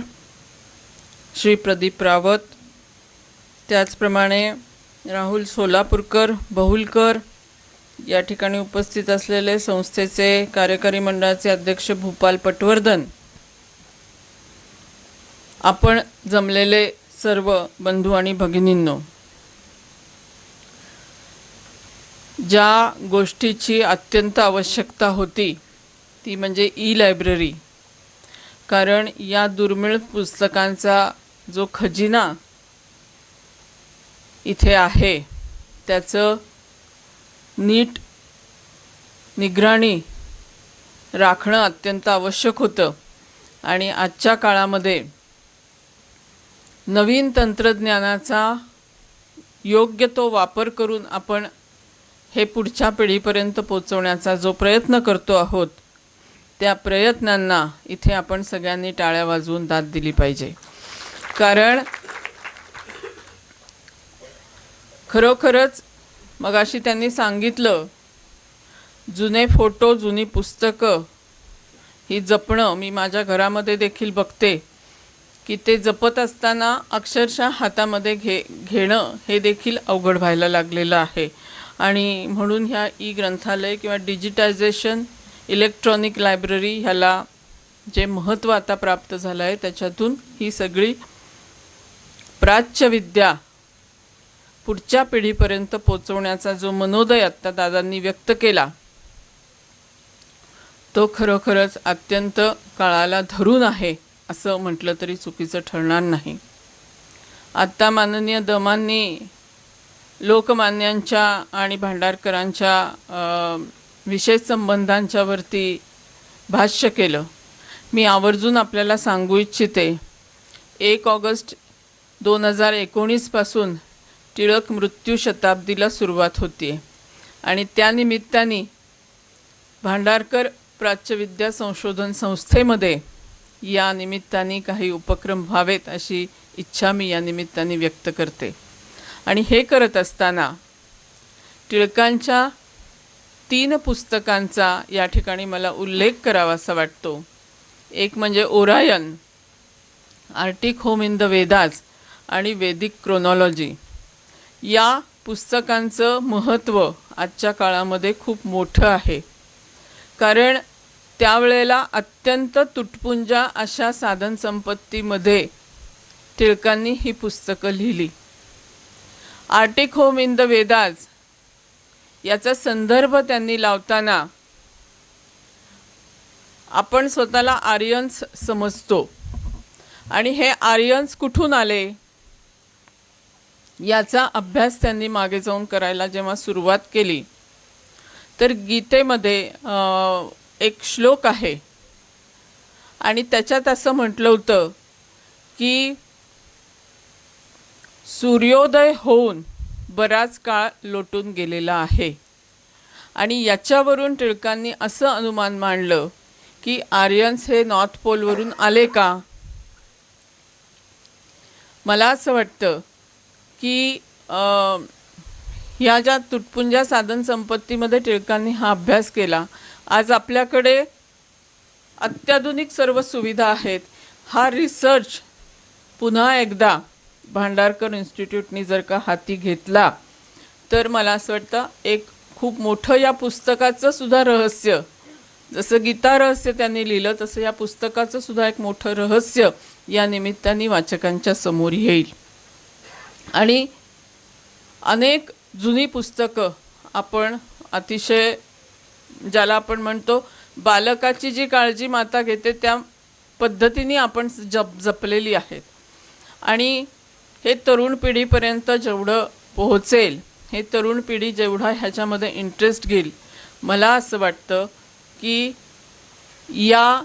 श्री प्रदीप रावत, त्याचप्रमाणे राहुल सोलापूरकर, बहुलकर, या ठिकाणी उपस्थित असलेले संस्थेचे कार्यकारी मंडळाचे अध्यक्ष भूपाल पटवर्धन, आपण जमलेले सर्व बंधू आणि भगिनींनो, ज्या गोष्टीची अत्यंत आवश्यकता होती ती म्हणजे ई-लायब्ररी. कारण या दुर्मिळ पुस्तकांचा जो खजिना इथे आहे त्याचं नीट निगराणी राखणं अत्यंत आवश्यक होतं. आणि आजच्या काळामध्ये नवीन तंत्रज्ञानाचा योग्य तो वापर करून आपण हे पुढच्या पिढीपर्यंत पोचवण्याचा जो प्रयत्न करतो आहोत त्या प्रयत्नांना इथे आपण सगळ्यांनी टाळ्या वाजवून दाद दिली पाहिजे. कारण खरोखरच मगाशी त्यांनी सांगितलं, जुने फोटो, जुनी पुस्तकं ही जपणं मी माझ्या घरामध्ये देखील बघते की ते जपत असताना अक्षरशः हातामध्ये घेणं हे देखील अवघड व्हायला लागलेलं आहे. आणि म्हणून ह्या ई-ग्रंथालय किंवा डिजिटायझेशन, इलेक्ट्रॉनिक लायब्ररी ह्याला जे महत्त्व आता प्राप्त झालं आहे त्याच्यातून ही सगळी प्राच्यविद्या पुढच्या पिढीपर्यंत पोचवण्याचा जो मनोदय आत्ता दादांनी व्यक्त केला तो खरोखरच अत्यंत काळाला धरून आहे असं म्हटलं तरी चुकीचं ठरणार नाही. आत्ता माननीय दमांनी लोकमान्यांच्या आणि भांडारकरांच्या विशेष संबंधांच्या वरती भाष्य केलं. मी आवर्जून आपल्याला सांगू इच्छिते, 1 ऑगस्ट 2019 पासून टिळक मृत्यू शताब्दीला सुरुवात होती आणि त्यानिमित्ताने भांडारकर प्राच्यविद्या संशोधन संस्थेमध्ये या निमित्ताने काही उपक्रम व्हावेत अशी इच्छा मी या निमित्ताने व्यक्त करते. आणि हे करत असताना टिळकांच्या 3 पुस्तकांचा या ठिकाणी मला उल्लेख करावासा वाटतो. एक म्हणजे Orion Arctic home in the Vedas आणि वेदिक क्रोनॉलॉजी या पुस्तकांचं महत्त्व आजच्या काळामध्ये खूप मोठं आहे. कारण त्यावेळेला अत्यंत तुटपुंजा अशा साधनसंपत्तीमध्ये टिळकांनी ही पुस्तकं लिहिली. Arctic home in the Vedas याचा संदर्भ त्यांनी लावताना आपण स्वतःला आर्यन्स समजतो आणि हे आर्यन्स कुठून आले याचा अभ्यास त्यांनी मागे जाऊन करायला जेव्हा सुरुवात केली तर गीतेमध्ये एक श्लोक आहे आणि त्याच्यात असं म्हटलं होतं की सूर्योदय होऊन बराच काळ लोटून गेलेला आहे. आणि याच्यावरून टिळकांनी असं अनुमान मांडलं की आर्यन्स हे नॉर्थ पोलवरून आले का. मला असं वाटतं की ह्या ज्या तुटपुंजा साधनसंपत्तीमध्ये टिळकांनी हा अभ्यास केला. आज आपल्याकडे अत्याधुनिक सर्व सुविधा आहेत. हा रिसर्च पुन्हा एकदा भांडारकर इन्स्टिट्यूटनी जर का हाती घेतला तर मला असं वाटतं एक खूप मोठं या पुस्तकाचं सुद्धा रहस्य, जसं गीता रहस्य त्यांनी लिहिलं तसं या पुस्तकाचं सुद्धा एक मोठं रहस्य या निमित्ताने वाचकांच्या समोर येईल. आणि अनेक जुनी पुस्तकं आपण अतिशय ज्याला आपण म्हणतो बालकाची जी काळजी माता घेते त्या पद्धतीने आपण जपलेली आहेत. आणि हे तरुण पिढीपर्यंत जेवढं पोहोचेल, हे तरुण पिढी जेवढा ह्याच्यामध्ये इंटरेस्ट घेईल, मला असं वाटतं की या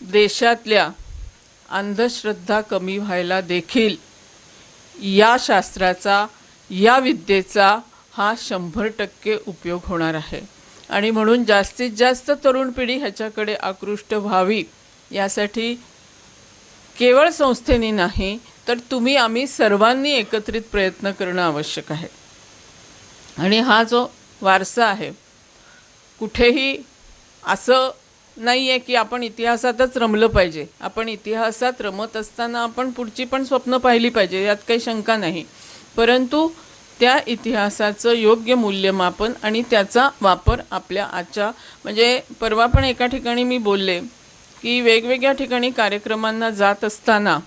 देशातल्या अंधश्रद्धा कमी व्हायला देखील या शास्त्राचा, या विद्येचा हा 100% उपयोग होणार आहे. आणि म्हणून जास्तीत जास्त तरुण पिढी ह्याच्याकडे आकृष्ट व्हावी यासाठी केवळ संस्थेने नाही तर तुम्ही आम्ही सर्वांनी एकत्रित प्रयत्न करणं आवश्यक आहे. आणि हा जो वारसा आहे, कुठेही असं नाही आहे की आपण इतिहासातच रमलं पाहिजे. आपण इतिहासात रमत असताना आपण पुढची पण स्वप्न पाहिली पाहिजे, यात काही शंका नाही. परंतु त्या इतिहासाचं योग्य मूल्यमापन आणि त्याचा वापर आपल्या आजच्या, म्हणजे परवा पण एका ठिकाणी मी बोलले की वेगवेगळ्या ठिकाणी कार्यक्रमांना जात असताना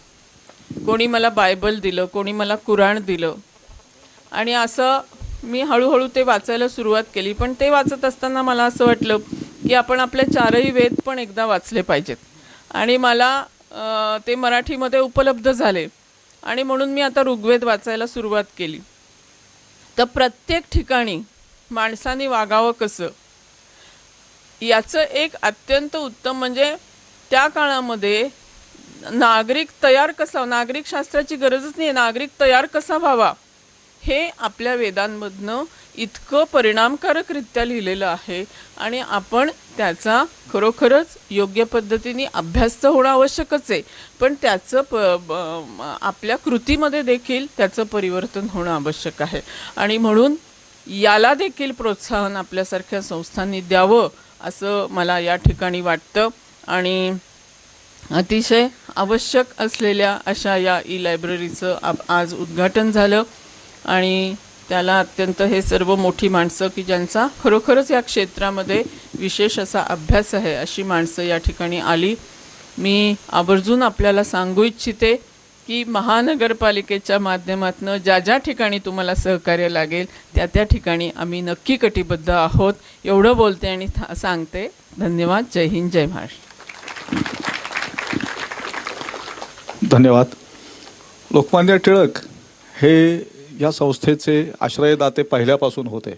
कोणी मला बायबल दिलं, कोणी मला कुराण दिलं आणि असं मी हळूहळू ते वाचायला सुरुवात केली. पण ते वाचत असताना मला असं वाटलं की आपण आपले 4ही वेद पण एकदा वाचले पाहिजेत. आणि मला ते मराठीमध्ये उपलब्ध झाले आणि म्हणून मी आता ऋग्वेद वाचायला सुरुवात केली. तर प्रत्येक ठिकाणी माणसाने वागावं कसं याचं एक अत्यंत उत्तम, म्हणजे त्या काळामध्ये नागरिक तयार कसा, नागरिक शास्त्राची गरजच नाही, नागरिक तयार कसा व्हावा हे आपल्या वेदांमधनं इतकं परिणामकारकरित्या लिहिलेलं आहे. आणि आपण त्याचा खरोखरच योग्य पद्धतीने अभ्यास तर होणं आवश्यकच आहे, पण त्याचं आपल्या कृतीमध्ये देखील त्याचं परिवर्तन होणं आवश्यक आहे. आणि म्हणून याला देखील प्रोत्साहन आपल्यासारख्या संस्थांनी द्यावं असं मला या ठिकाणी वाटतं. आणि अतिशय आवश्यक असलेल्या अशा या ई-लायब्ररीचं आज उद्घाटन झालं. आणि त्याला अत्यंत हे सर्व मोठी माणसं की ज्यांचा खरोखरच या क्षेत्रामध्ये विशेष असा अभ्यास आहे, अशी माणसं या ठिकाणी आली. मी आवर्जून आपल्याला सांगू इच्छिते की महानगरपालिकेच्या माध्यमातून ज्या ज्या ठिकाणी तुम्हाला सहकार्य लागेल त्या त्या ठिकाणी आम्ही नक्की कटिबद्ध आहोत. एवढं बोलते आणि सांगते. धन्यवाद. जय हिंद, जय महाराष्ट्र. धन्यवाद. लोकमान्य टिळक हे या संस्थेचे आश्रयदाते पहिल्यापासून होते.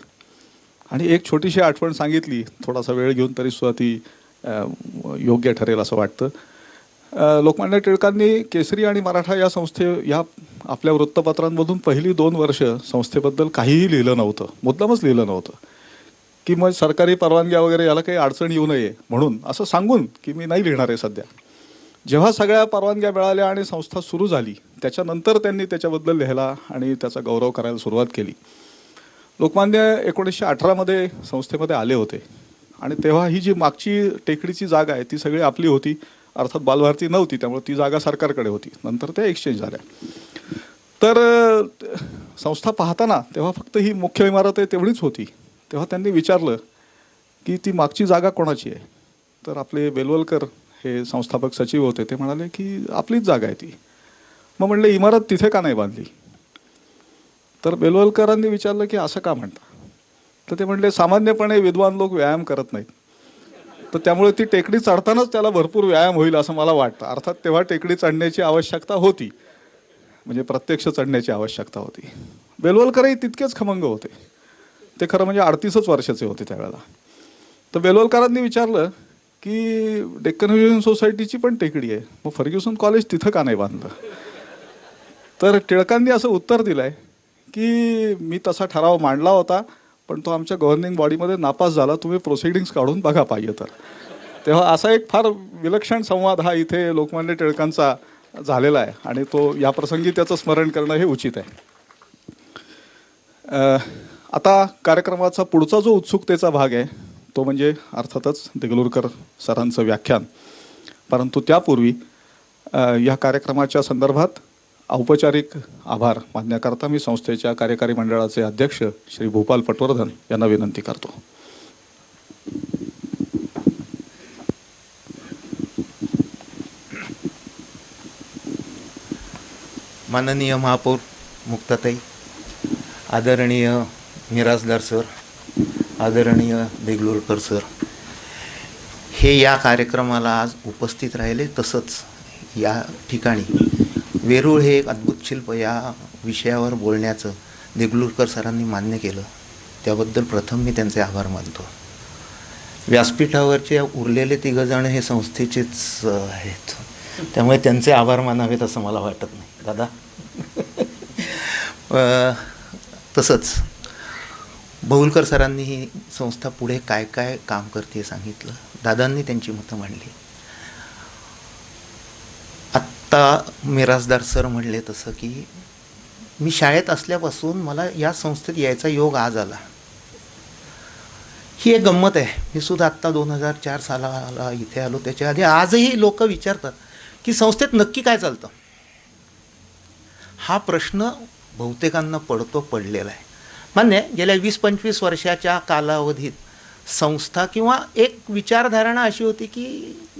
आणि एक छोटीशी आठवण सांगितली, थोडासा वेळ घेऊन तरी सुद्धा ती योग्य ठरेल असं वाटतं. लोकमान्य टिळकांनी केसरी आणि मराठा या या आपल्या वृत्तपत्रांमधून पहिली 2 वर्ष संस्थेबद्दल काहीही लिहिलं नव्हतं, मुद्दामच लिहिलं नव्हतं की मग सरकारी परवानग्या वगैरे याला काही अडचण येऊ नये म्हणून, असं सांगून की मी नाही लिहिणार आहे सध्या. जेव्हा सगळ्या परवानग्या मिळाल्या आणि संस्था सुरू झाली त्याच्यानंतर त्यांनी त्याच्याबद्दल लिहायला आणि त्याचा गौरव करायला सुरुवात केली. लोकमान्य 1918 संस्थेमध्ये आले होते आणि तेव्हा ही जी मागची टेकडीची जागा आहे ती सगळी आपली होती. अर्थात बालभारती नव्हती, त्यामुळे ती जागा सरकारकडे होती. नंतर त्या एक्सचेंज झाल्या. तर संस्था पाहताना तेव्हा फक्त ही मुख्य इमारत आहे तेवढीच होती. तेव्हा त्यांनी विचारलं की ती मागची जागा कोणाची आहे. तर आपले बेलवलकर हे संस्थापक सचिव होते, ते म्हणाले की आपलीच जागा आहे ती. मग म्हणले इमारत तिथे का नाही बांधली. तर बेलवलकरांनी विचारलं की असं का म्हणता. तर ते म्हणले सामान्यपणे विद्वान लोक व्यायाम करत नाहीत, तर त्यामुळे ती टेकडी चढतानाच त्याला भरपूर व्यायाम होईल असं मला वाटतं. अर्थात तेव्हा टेकडी चढण्याची आवश्यकता होती, म्हणजे प्रत्यक्ष चढण्याची आवश्यकता होती. बेलवलकरही तितकेच खमंग होते. ते खरं म्हणजे 38 वर्षाचे होते त्यावेळेला. तर बेलवलकरांनी विचारलं की डेक्कन एज्युकेशन सोसायटीची पण टेकडी आहे, मग फर्ग्युसन कॉलेज तिथं का नाही बांधलं. तर टिळकांनी असं उत्तर दिलं आहे की मी तसा ठराव मांडला होता, पण तो आमच्या गव्हर्निंग बॉडीमध्ये नापास झाला, तुम्ही प्रोसिडिंग्स काढून बघा पाहिजे तर. तेव्हा असा एक फार विलक्षण संवाद हा इथे लोकमान्य टिळकांचा झालेला आहे आणि तो या प्रसंगी त्याचं स्मरण करणं हे उचित आहे. आता कार्यक्रमाचा पुढचा जो उत्सुकतेचा भाग आहे तो म्हणजे अर्थातच देगलूरकर सरांचं व्याख्यान. परंतु त्यापूर्वी या कार्यक्रमाच्या संदर्भात औपचारिक आभार मानण्याकरता मी संस्थेच्या कार्यकारी मंडळाचे अध्यक्ष श्री भूपाल पटवर्धन यांना विनंती करतो. माननीय महापौर मुक्ताताई, आदरणीय मिरासदार सर, आदरणीय देगलूरकर सर, हे या कार्यक्रमाला आज उपस्थित राहिले. तसंच या ठिकाणी वेरूळ हे एक अद्भुत शिल्प या विषयावर बोलण्याचं देगलूरकर सरांनी मान्य केलं, त्याबद्दल प्रथम मी त्यांचे आभार मानतो. व्यासपीठावरचे उरलेले तिघंजण हे संस्थेचेच आहेत, त्यामुळे त्यांचे आभार मानावेत असं मला वाटत नाही. दादा तसंच बहुलकर सरांनी ही संस्था पुढे काय काय काम करते सांगितलं. दादांनी त्यांची मतं मांडली. आत्ता मिरासदार सर म्हणले तसं की मी शाळेत असल्यापासून मला या संस्थेत यायचा योग आज आला. ही एक गंमत आहे. मी सुद्धा आत्ता 2004 सालाला इथे आलो. त्याच्या आधी आजही लोक विचारतात की संस्थेत नक्की काय चालतं. हा प्रश्न बहुतेकांना पडलेला आहे. मान्य आहे, गेल्या 20-25 वर्षाच्या कालावधीत संस्था किंवा एक विचारधारणा अशी होती की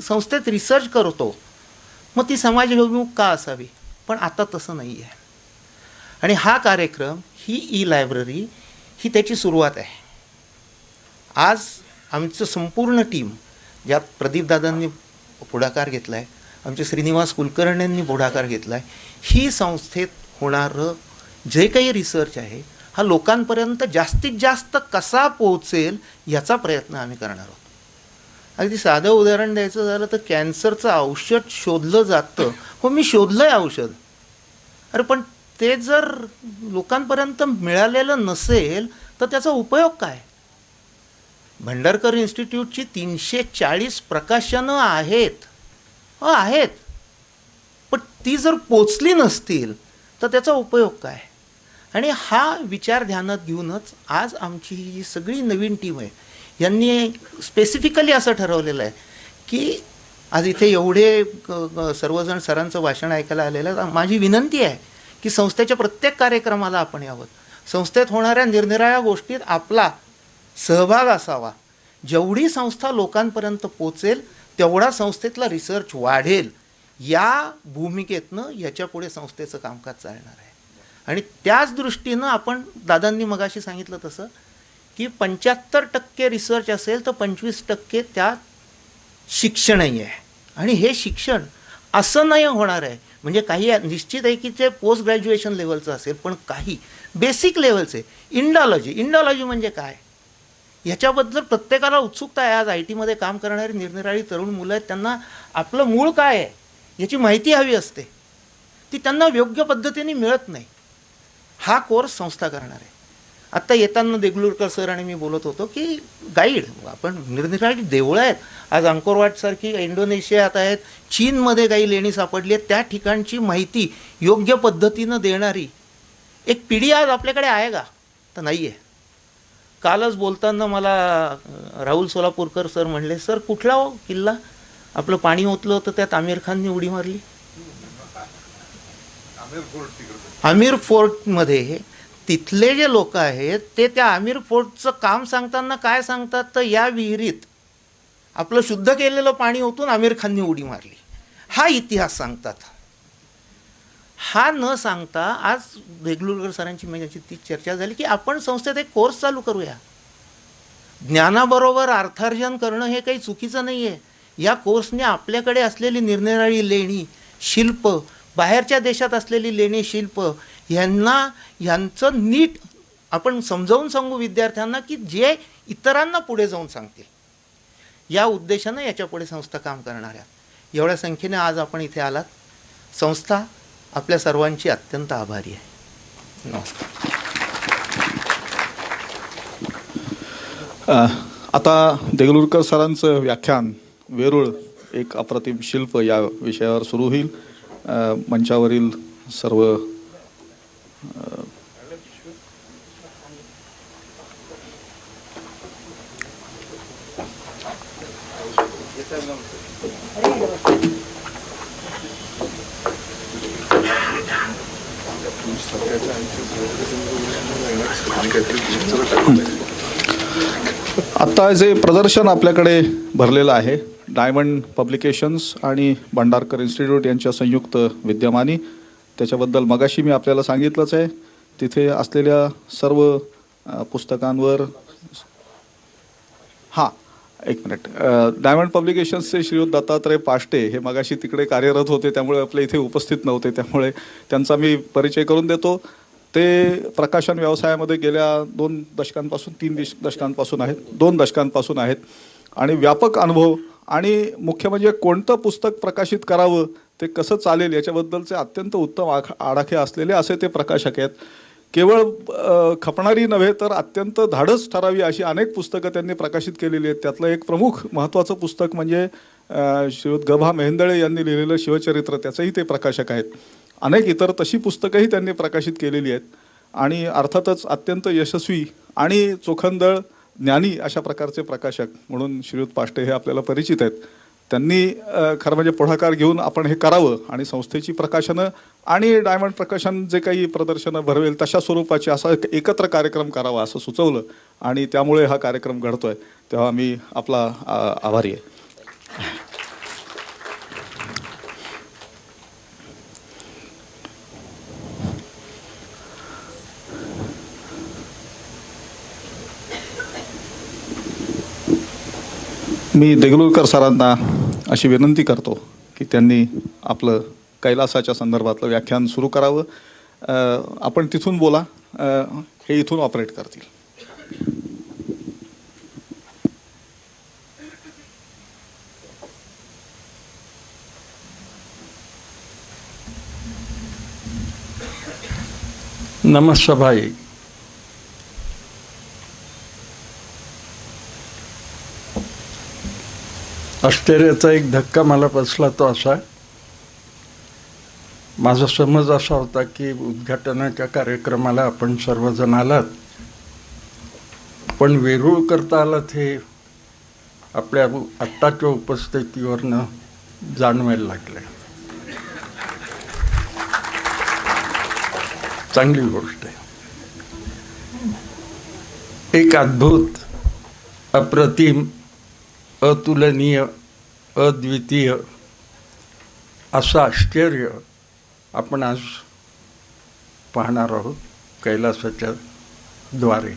संस्थेत रिसर्च करतो मग ती समाजभिमुख का असावी. पण आता तसं नाही आहे. आणि हा कार्यक्रम, ही ई-लायब्ररी, ही त्याची सुरुवात आहे. आज आमचं संपूर्ण टीम, ज्यात प्रदीपदादांनी पुढाकार घेतला आहे, आमचे श्रीनिवास कुलकर्ण्यांनी पुढाकार घेतला आहे, ही संस्थेत होणारं जे काही रिसर्च आहे हा लोकांपर्यंत जास्तीत जास्त कसा पोहोचेल याचा प्रयत्न आम्ही करणार आहोत. अगदी साधं उदाहरण द्यायचं झालं तर कॅन्सरचं औषध शोधलं जातं. हो, मी शोधलं आहे औषध. अरे पण ते जर लोकांपर्यंत मिळालेलं नसेल तर त्याचा उपयोग काय. भंडारकर इन्स्टिट्यूटची 340 प्रकाशनं आहेत. आहेत, पण ती जर पोचली नसतील तर त्याचा उपयोग काय. आणि हा विचार ध्यानात घेऊनच आज आमची ही सगळी नवीन टीम आहे, यांनी स्पेसिफिकली असं ठरवलेलं आहे की आज इथे एवढे सर्वजण सरांचं भाषण ऐकायला आलेलं आहे. माझी विनंती आहे की संस्थेच्या प्रत्येक कार्यक्रमाला आपण यावं. संस्थेत होणाऱ्या निरनिराळ्या गोष्टीत आपला सहभाग असावा. जेवढी संस्था लोकांपर्यंत पोचेल तेवढा संस्थेतला रिसर्च वाढेल. या भूमिकेतनं याच्यापुढे संस्थेचं कामकाज चालणार आहे. आणि त्याच दृष्टीनं आपण दादांनी मगाशी सांगितलं तसं की 75% रिसर्च असेल तर 25% त्यात शिक्षणही आहे. आणि हे शिक्षण असं नाही होणार आहे, म्हणजे काही निश्चित आहे की ते पोस्ट ग्रॅज्युएशन लेवलचं असेल, पण काही बेसिक लेवलचे. इंडॉलॉजी म्हणजे काय ह्याच्याबद्दल प्रत्येकाला उत्सुकता आहे. आज IT मध्ये काम करणारी निरनिराळी तरुण मुलं आहेत, त्यांना आपलं मूळ काय आहे याची माहिती हवी असते. ती त्यांना योग्य पद्धतीने मिळत नाही. हा कोर्स संस्था करणार आहे. आत्ता येताना देगलूरकर सर आणि मी बोलत होतो की गाईड, आपण निरनिराळी देवळं आहेत. आज अंकोरवाटसारखी इंडोनेशियात आहेत, चीनमध्ये काही लेणी सापडली आहेत, त्या ठिकाणची माहिती योग्य पद्धतीनं देणारी एक पिढी आज आपल्याकडे आहे का, तर नाही आहे. कालच बोलताना मला राहुल सोलापूरकर सर म्हणले, सर कुठला हो किल्ला. आपलं पाणी ओतलं होतं त्यात आमिर खानने उडी मारली. आमिर फोर्टमध्ये तिथले जे लोक आहेत ते त्या आमिर फोर्टचं काम सांगताना काय सांगतात, तर या विहिरीत आपलं शुद्ध केलेलं पाणी ओतून आमिर खानने उडी मारली, हा इतिहास सांगतात. हा न सांगता आज देगलूरकर सरांची माझ्याची ती चर्चा झाली की आपण संस्थेत एक कोर्स चालू करूया. ज्ञानाबरोबर अर्थार्जन करणं हे काही चुकीचं नाही आहे. या कोर्सने आपल्याकडे असलेली निरनिराळी लेणी, शिल्प, बाहेरच्या देशात असलेली लेणी, शिल्प ह्यांचं नीट आपण समजावून सांगू विद्यार्थ्यांना की जे इतरांना पुढे जाऊन सांगतील. या उद्देशानं याच्यापुढे संस्था काम करणार आहे. एवढ्या संख्येने आज आपण इथे आलात. संस्था आपल्या सर्वांची अत्यंत आभारी आहे. नमस्कार. आता देगलूरकर सरांचं व्याख्यान वेरूळ एक अप्रतिम शिल्प या विषयावर सुरू होईल. मंचावरील सर्व आता जे प्रदर्शन आपल्याकडे भरलेलं आहे डायमंड पब्लिकेशन्स आणि भंडारकर इन्स्टिट्यूट यांच्या संयुक्त विद्यमानी, त्याच्याबद्दल मगाशी मी आपल्याला सांगितलंच आहे. तिथे असलेल्या सर्व पुस्तकांवर एक मिनिट, डायमंड पब्लिकेशन्सचे श्रीयुत दत्तात्रय पाष्टे हे मगाशी तिकडे कार्यरत होते, त्यामुळे आपल्या इथे उपस्थित नव्हते, त्यामुळे त्यांचा मी परिचय करून देतो. ते प्रकाशन व्यवसायामध्ये गेल्या 2 दशकांपासून 3 दशकांपासून आहेत, 2 दशकांपासून आहेत आणि व्यापक अनुभव आणि मुख्य म्हणजे कोणतं पुस्तक प्रकाशित करावं, ते कसं चालेल याच्याबद्दलचे अत्यंत उत्तम आडाखे असलेले असे ते प्रकाशक आहेत. केवळ खपणारी नव्हे तर अत्यंत धाडस ठरावी अशी अनेक पुस्तकं त्यांनी प्रकाशित केलेली आहेत. त्यातलं एक प्रमुख महत्त्वाचं पुस्तक म्हणजे श्रीयुत ग.भा. मेहेंदळे यांनी लिहिलेलं शिवचरित्र, त्याचंही ते प्रकाशक आहेत. अनेक इतर तशी पुस्तकंही त्यांनी प्रकाशित केलेली आहेत आणि अर्थातच अत्यंत यशस्वी आणि चोखंदळ ज्ञानी अशा प्रकारचे प्रकाशक म्हणून श्रीयुत पाष्टे हे आपल्याला परिचित आहेत. त्यांनी खरं म्हणजे पुढाकार घेऊन आपण हे करावं आणि संस्थेची प्रकाशनं आणि डायमंड प्रकाशन जे काही प्रदर्शनं भरवेल तशा स्वरूपाचे असा एकत्र कार्यक्रम करावा असं सुचवलं आणि त्यामुळे हा कार्यक्रम घडतोय. तेव्हा मी आपला आभारी आहे. मी देगलूरकर सरांना अशी विनंती करतो की त्यांनी आपलं कैलासाच्या संदर्भातलं व्याख्यान सुरू करावं. आपण तिथून बोला, हे इथून ऑपरेट करतील. नमस्कार भाई. आश्चर्याचा एक धक्का मला बसला तो असा, माझा समज असा होता की उद्घाटनाच्या कार्यक्रमाला आपण सर्वजण आलात, पण वेरूळ करता आलात हे आपल्या आत्ताच्या उपस्थितीवरनं जाणवायला लागले. चांगली गोष्ट आहे. एक अद्भुत, अप्रतिम, अतुलनीय, अद्वितीय असं आश्चर्य आपण आज पाहणार आहोत कैलासाच्या द्वारे.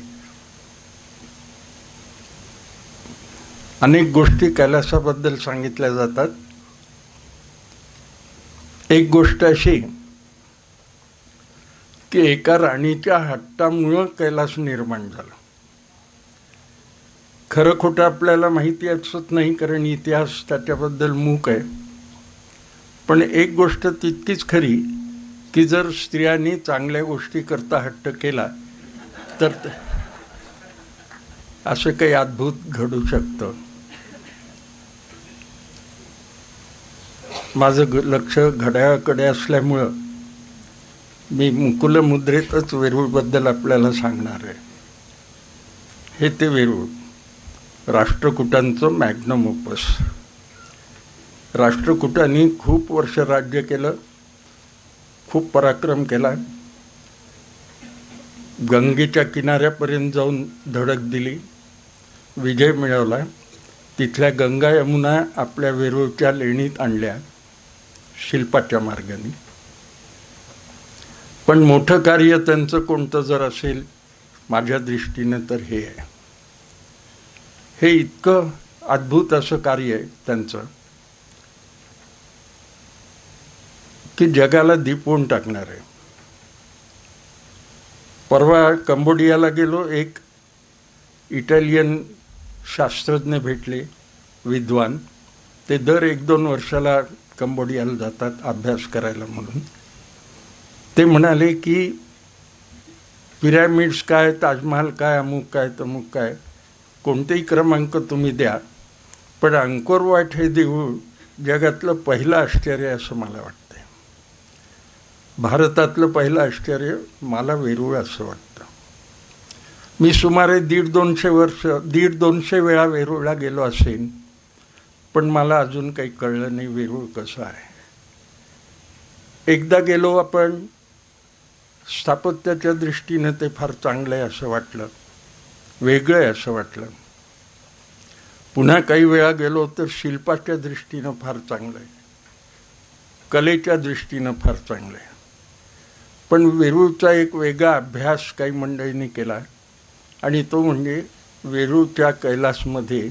अनेक गोष्टी कैलासाबद्दल सांगितल्या जातात. एक गोष्ट अशी की एका राणीच्या हट्टामुळं कैलास निर्माण झाला. खरं खोटं आपल्याला माहिती असत नाही, कारण इतिहास त्याच्याबद्दल मूक आहे. पण एक गोष्ट तितकीच खरी की जर स्त्रियांनी चांगल्या गोष्टी करता हट्ट केला तर असं काही अद्भुत घडू शकतं. माझं लक्ष घड्याळाकडे असल्यामुळं मी मुकुलमुद्रेतच वेरूळबद्दल आपल्याला सांगणार आहे. हे ते वेरूळ, राष्ट्रकूटांचं मॅग्नम ओपस. राष्ट्रकूटांनी खूप वर्ष राज्य केलं, खूप पराक्रम केला, गंगेच्या किनाऱ्यापर्यंत जाऊन धडक दिली, विजय मिळवला. तिथल्या गंगा यमुना आपल्या वेरूळच्या लेणीत आणल्या शिल्पाच्या मार्गाने. पण मोठं कार्य त्यांचं कोणतं जर असेल माझ्या दृष्टीनं तर हे आहे. हे इतकं अद्भुत असं कार्य आहे त्यांचं की जगाला दिपवून टाकणार आहे. परवा कंबोडियाला गेलो, एक इटालियन शास्त्रज्ञ भेटले, विद्वान. ते दर 1-2 वर्षाला कंबोडियाला जातात अभ्यास करायला म्हणून. ते म्हणाले की पिरॅमिड्स काय, ताजमहाल काय, अमुक काय तमुक काय, कोणतेही क्रमांक तुम्ही द्या, पण अंकोर वाट हे देऊळ जगातलं पहिलं आश्चर्य असं मला वाटतं. भारतातलं पहिलं आश्चर्य मला वेरूळ असं वाटतं. मी सुमारे 150-200 वेळा वेरूळला गेलो असेन, पण मला अजून काही कळलं नाही वेरूळ कसं आहे. एकदा गेलो आपण, स्थापत्याच्या दृष्टीनं ते फार चांगलं आहे असं वाटलं, वेगळं आहे असं वाटलं. पुन्हा काही वेळा गेलो तर शिल्पाच्या दृष्टीनं फार चांगलं आहे, कलेच्या दृष्टीनं फार चांगलं आहे. पण वेरूळचा एक वेगळा अभ्यास काही मंडळींनी केला, आणि तो म्हणजे वेरूळच्या कैलासमध्ये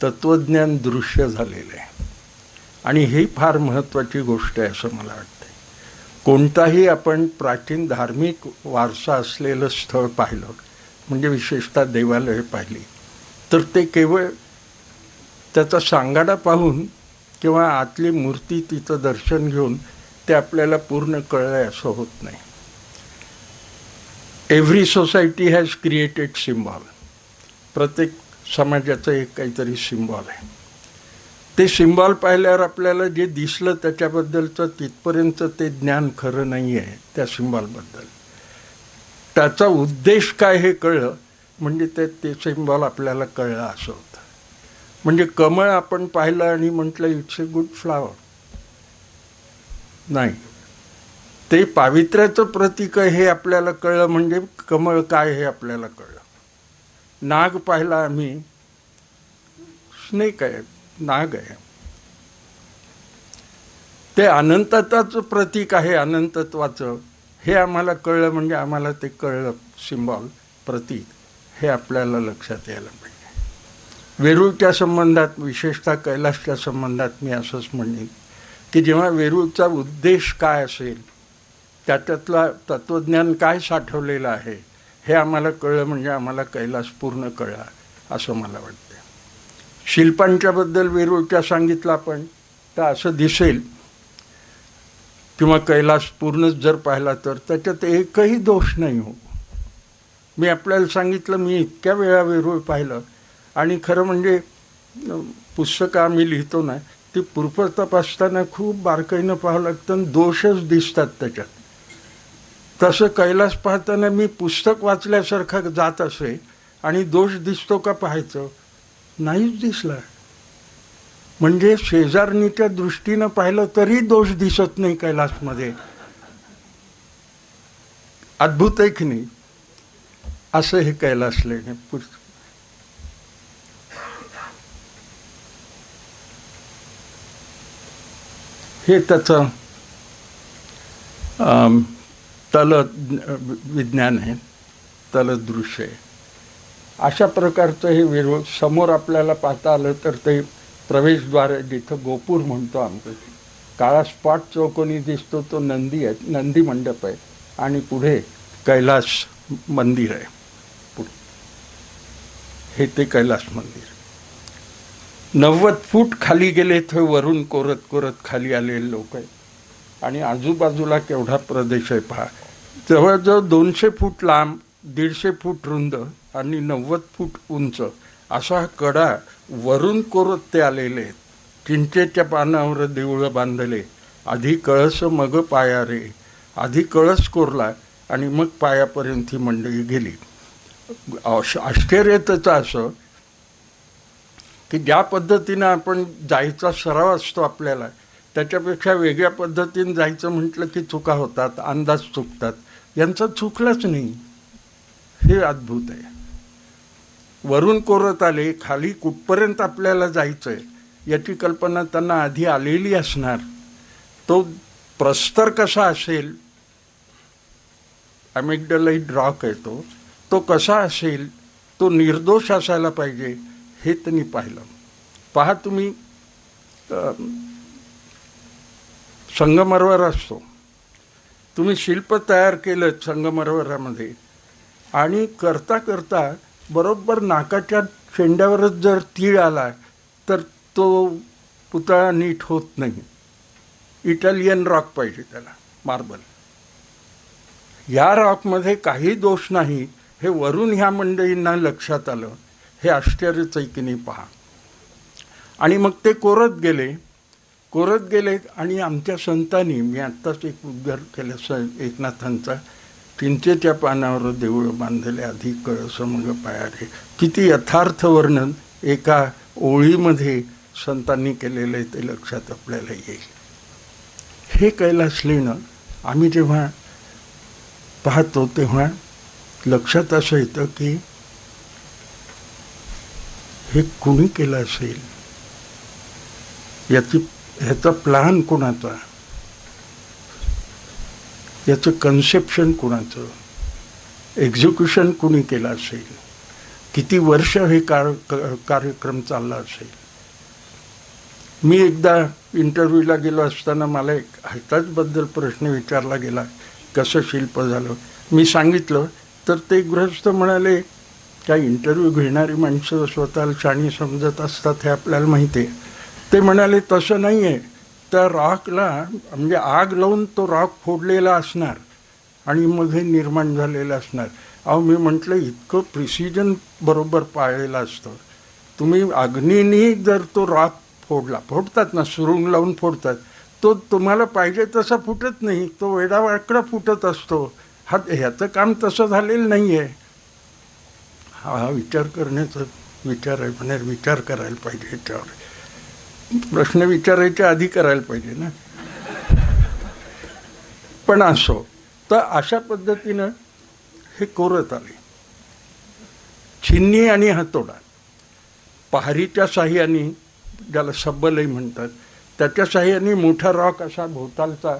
तत्त्वज्ञान दृश्य झालेलं आहे. आणि ही फार महत्त्वाची गोष्ट आहे असं मला वाटतं. कोणताही आपण प्राचीन धार्मिक वारसा असलेलं स्थळ पाहिलं, म्हणजे विशेषतः देवालय पाहिली, तर ते केवळ त्याचा सांगाडा पाहून किंवा आतली मूर्ती तिचं दर्शन घेऊन ते आपल्याला पूर्ण कळलं आहे असं होत नाही. Every society has created symbol. प्रत्येक समाजाचं एक काहीतरी सिम्बॉल आहे. ते सिम्बॉल पाहिल्यावर आपल्याला जे दिसलं त्याच्याबद्दलचं तिथपर्यंत ते ज्ञान खरं नाही आहे त्या सिम्बॉलबद्दल. त्याचा उद्देश काय हे कळलं म्हणजे ते सिम्बॉल आपल्याला कळलं असं होतं. म्हणजे कमळ आपण पाहिलं आणि म्हटलं इट्स ए गुड फ्लावर, नाही, ते पावित्र्याचं प्रतीक आहे हे आपल्याला कळलं म्हणजे कमळ काय हे आपल्याला कळलं. नाग पाहिला आम्ही, स्नेक आहे, नाग आहे, ते अनंतताचं प्रतीक आहे, अनंतत्वाचं, हे आम्हाला कळलं म्हणजे आम्हाला ते कळलं सिम्बॉल, प्रतीक, हे आपल्याला लक्षात यायला पाहिजे. वेरूळच्या संबंधात, विशेषतः कैलासच्या संबंधात मी असंच म्हणेन की जेव्हा वेरूळचा उद्देश काय असेल, त्याच्यातला तत्त्वज्ञान काय साठवलेलं आहे हे आम्हाला कळलं म्हणजे आम्हाला कैलास पूर्ण कळला असं मला वाटतं. शिल्पांच्याबद्दल वेरूळच्या सांगितलं आपण तर असं दिसेल किंवा कैलास पूर्णच जर पाहिला तर त्याच्यात एकही दोष नाही हो. मी आपल्याला सांगितलं, मी इतक्या वेळा वेरूळ पाहिलं आणि खरं म्हणजे पुस्तकं आम्ही लिहितो ना, ती पूर्व तपासताना खूप बारकाईनं पाहावं लागतं आणि दोषच दिसतात त्याच्यात. तसं कैलास पाहताना मी पुस्तक वाचल्यासारखं जात असे आणि दोष दिसतो का पाहायचं, नाहीच दिसला. म्हणजे शेजारणीच्या दृष्टीनं पाहिलं तरी दोष दिसत नाही कैलासमध्ये. अद्भुत आहे की नाही? असं हे कैलास लेणे. हे त्याचं तल विज्ञान आहे, तलदृश्य आहे. अशा प्रकारचं हे वेरूळ समोर आपल्याला पाहता आलं तर ते प्रवेशद्वार आहे, जिथं गोपूर म्हणतो आमचं, काळा स्पॉट चौकोनी दिसतो तो नंदी आहे, नंदी मंडप आहे, आणि पुढे कैलास मंदिर आहे. पुढे हे ते कैलास मंदिर. 90 फूट खाली गेले तर वरून कोरत कोरत खाली आलेले लोक आहेत, आणि आजूबाजूला केवढा प्रदेश आहे पहा. जवळजवळ 200 फूट लांब, 150 फूट रुंद आणि 90 फूट उंच असा हा कडा वरून कोरत ते आलेले आहेत. चिंचेच्या पानावर देऊळं बांधले, आधी कळस मग पाया रे, आधी कळस कोरला आणि मग पायापर्यंत ही मंडळी गेली. आश्चर्य त्याचं असं की ज्या पद्धतीनं आपण जायचा सराव असतो आपल्याला, त्याच्यापेक्षा वेगळ्या पद्धतीने जायचं म्हटलं की चुका होतात, अंदाज चुकतात. यांचं चुकलंच नाही. हे अद्भुत आहे. वरून कोरत आले, खाली कुठपर्यंत आपल्याला जायचं आहे याची कल्पना त्यांना आधी आलेली असणार. तो प्रस्तर कसा असेल, ॲमिग्डलाइड रॉक आहे तो कसा असेल, तो निर्दोष असायला पाहिजे, हे त्यांनी पाहिलं. पहा तुम्ही, संगमरवर असतो, तुम्ही शिल्प तयार केलं संगमरवरामध्ये आणि करता करता बरोबर नाकाच्या शेंड्यावरच जर तीळ आला तर तो पुतळा नीट होत नाही. इटालियन रॉक पाहिजे त्याला, मार्बल. या रॉकमध्ये काही दोष नाही, हे वरून ह्या मंडळींना लक्षात आलं. हे आश्चर्यच आहे की नाही पहा. आणि मग ते कोरत गेले आणि आमच्या संतांनी, मी आत्ताच एक उद्गार केला एकनाथांचा, चिंचेच्या पानावर देऊळ बांधले आधी कळस मग पायारे. किती यथार्थ वर्णन एका ओळीमध्ये संतांनी केलेलं आहे ते लक्षात आपल्याला येईल. हे कैलास लेणं आम्ही जेव्हा पाहतो तेव्हा लक्षात असं येतं की हे कुणी केलं असेल, ह्याचा प्लॅन कोणाचा, याचं कन्सेप्शन कुणाचं, एक्झिक्युशन कुणी केलं असेल, किती वर्ष हे कार्यक्रम चालला असेल. मी एकदा इंटरव्ह्यूला गेलो असताना मला एक ह्याच्याचबद्दल प्रश्न विचारला गेला, कसं शिल्प झालं. मी सांगितलं तर ते गृहस्थ म्हणाले, त्या इंटरव्ह्यू घेणारी माणसं स्वतःला शाणी समजत असतात हे आपल्याला माहिती आहे. ते म्हणाले तसं नाही आहे, त्या रॉकला म्हणजे आग लावून तो रॉक फोडलेला असणार आणि मग हे निर्माण झालेलं असणार. अहो मी म्हटलं इतकं प्रिसिजन बरोबर पाळलेलं असतं. तुम्ही अग्नीने जर तो रॉक फोडतात ना, सुरुंग लावून फोडतात, तो तुम्हाला पाहिजे तसा फुटत नाही, तो वेडावाकडा फुटत असतो. ह्याचं काम तसं झालेलं नाही आहे. हा विचार करण्याचा विचार आहे. म्हणजे विचार करायला पाहिजे ह्याच्यावर. प्रश्न विचारायच्या आधी करायला पाहिजे ना. पण असो, तर अशा पद्धतीनं हे कोरत आले. छिन्नी आणि हातोडा, पहारीच्या साह्याने, ज्याला सबलही म्हणतात, त्याच्या साह्याने मोठा रॉक असा भोवतालचा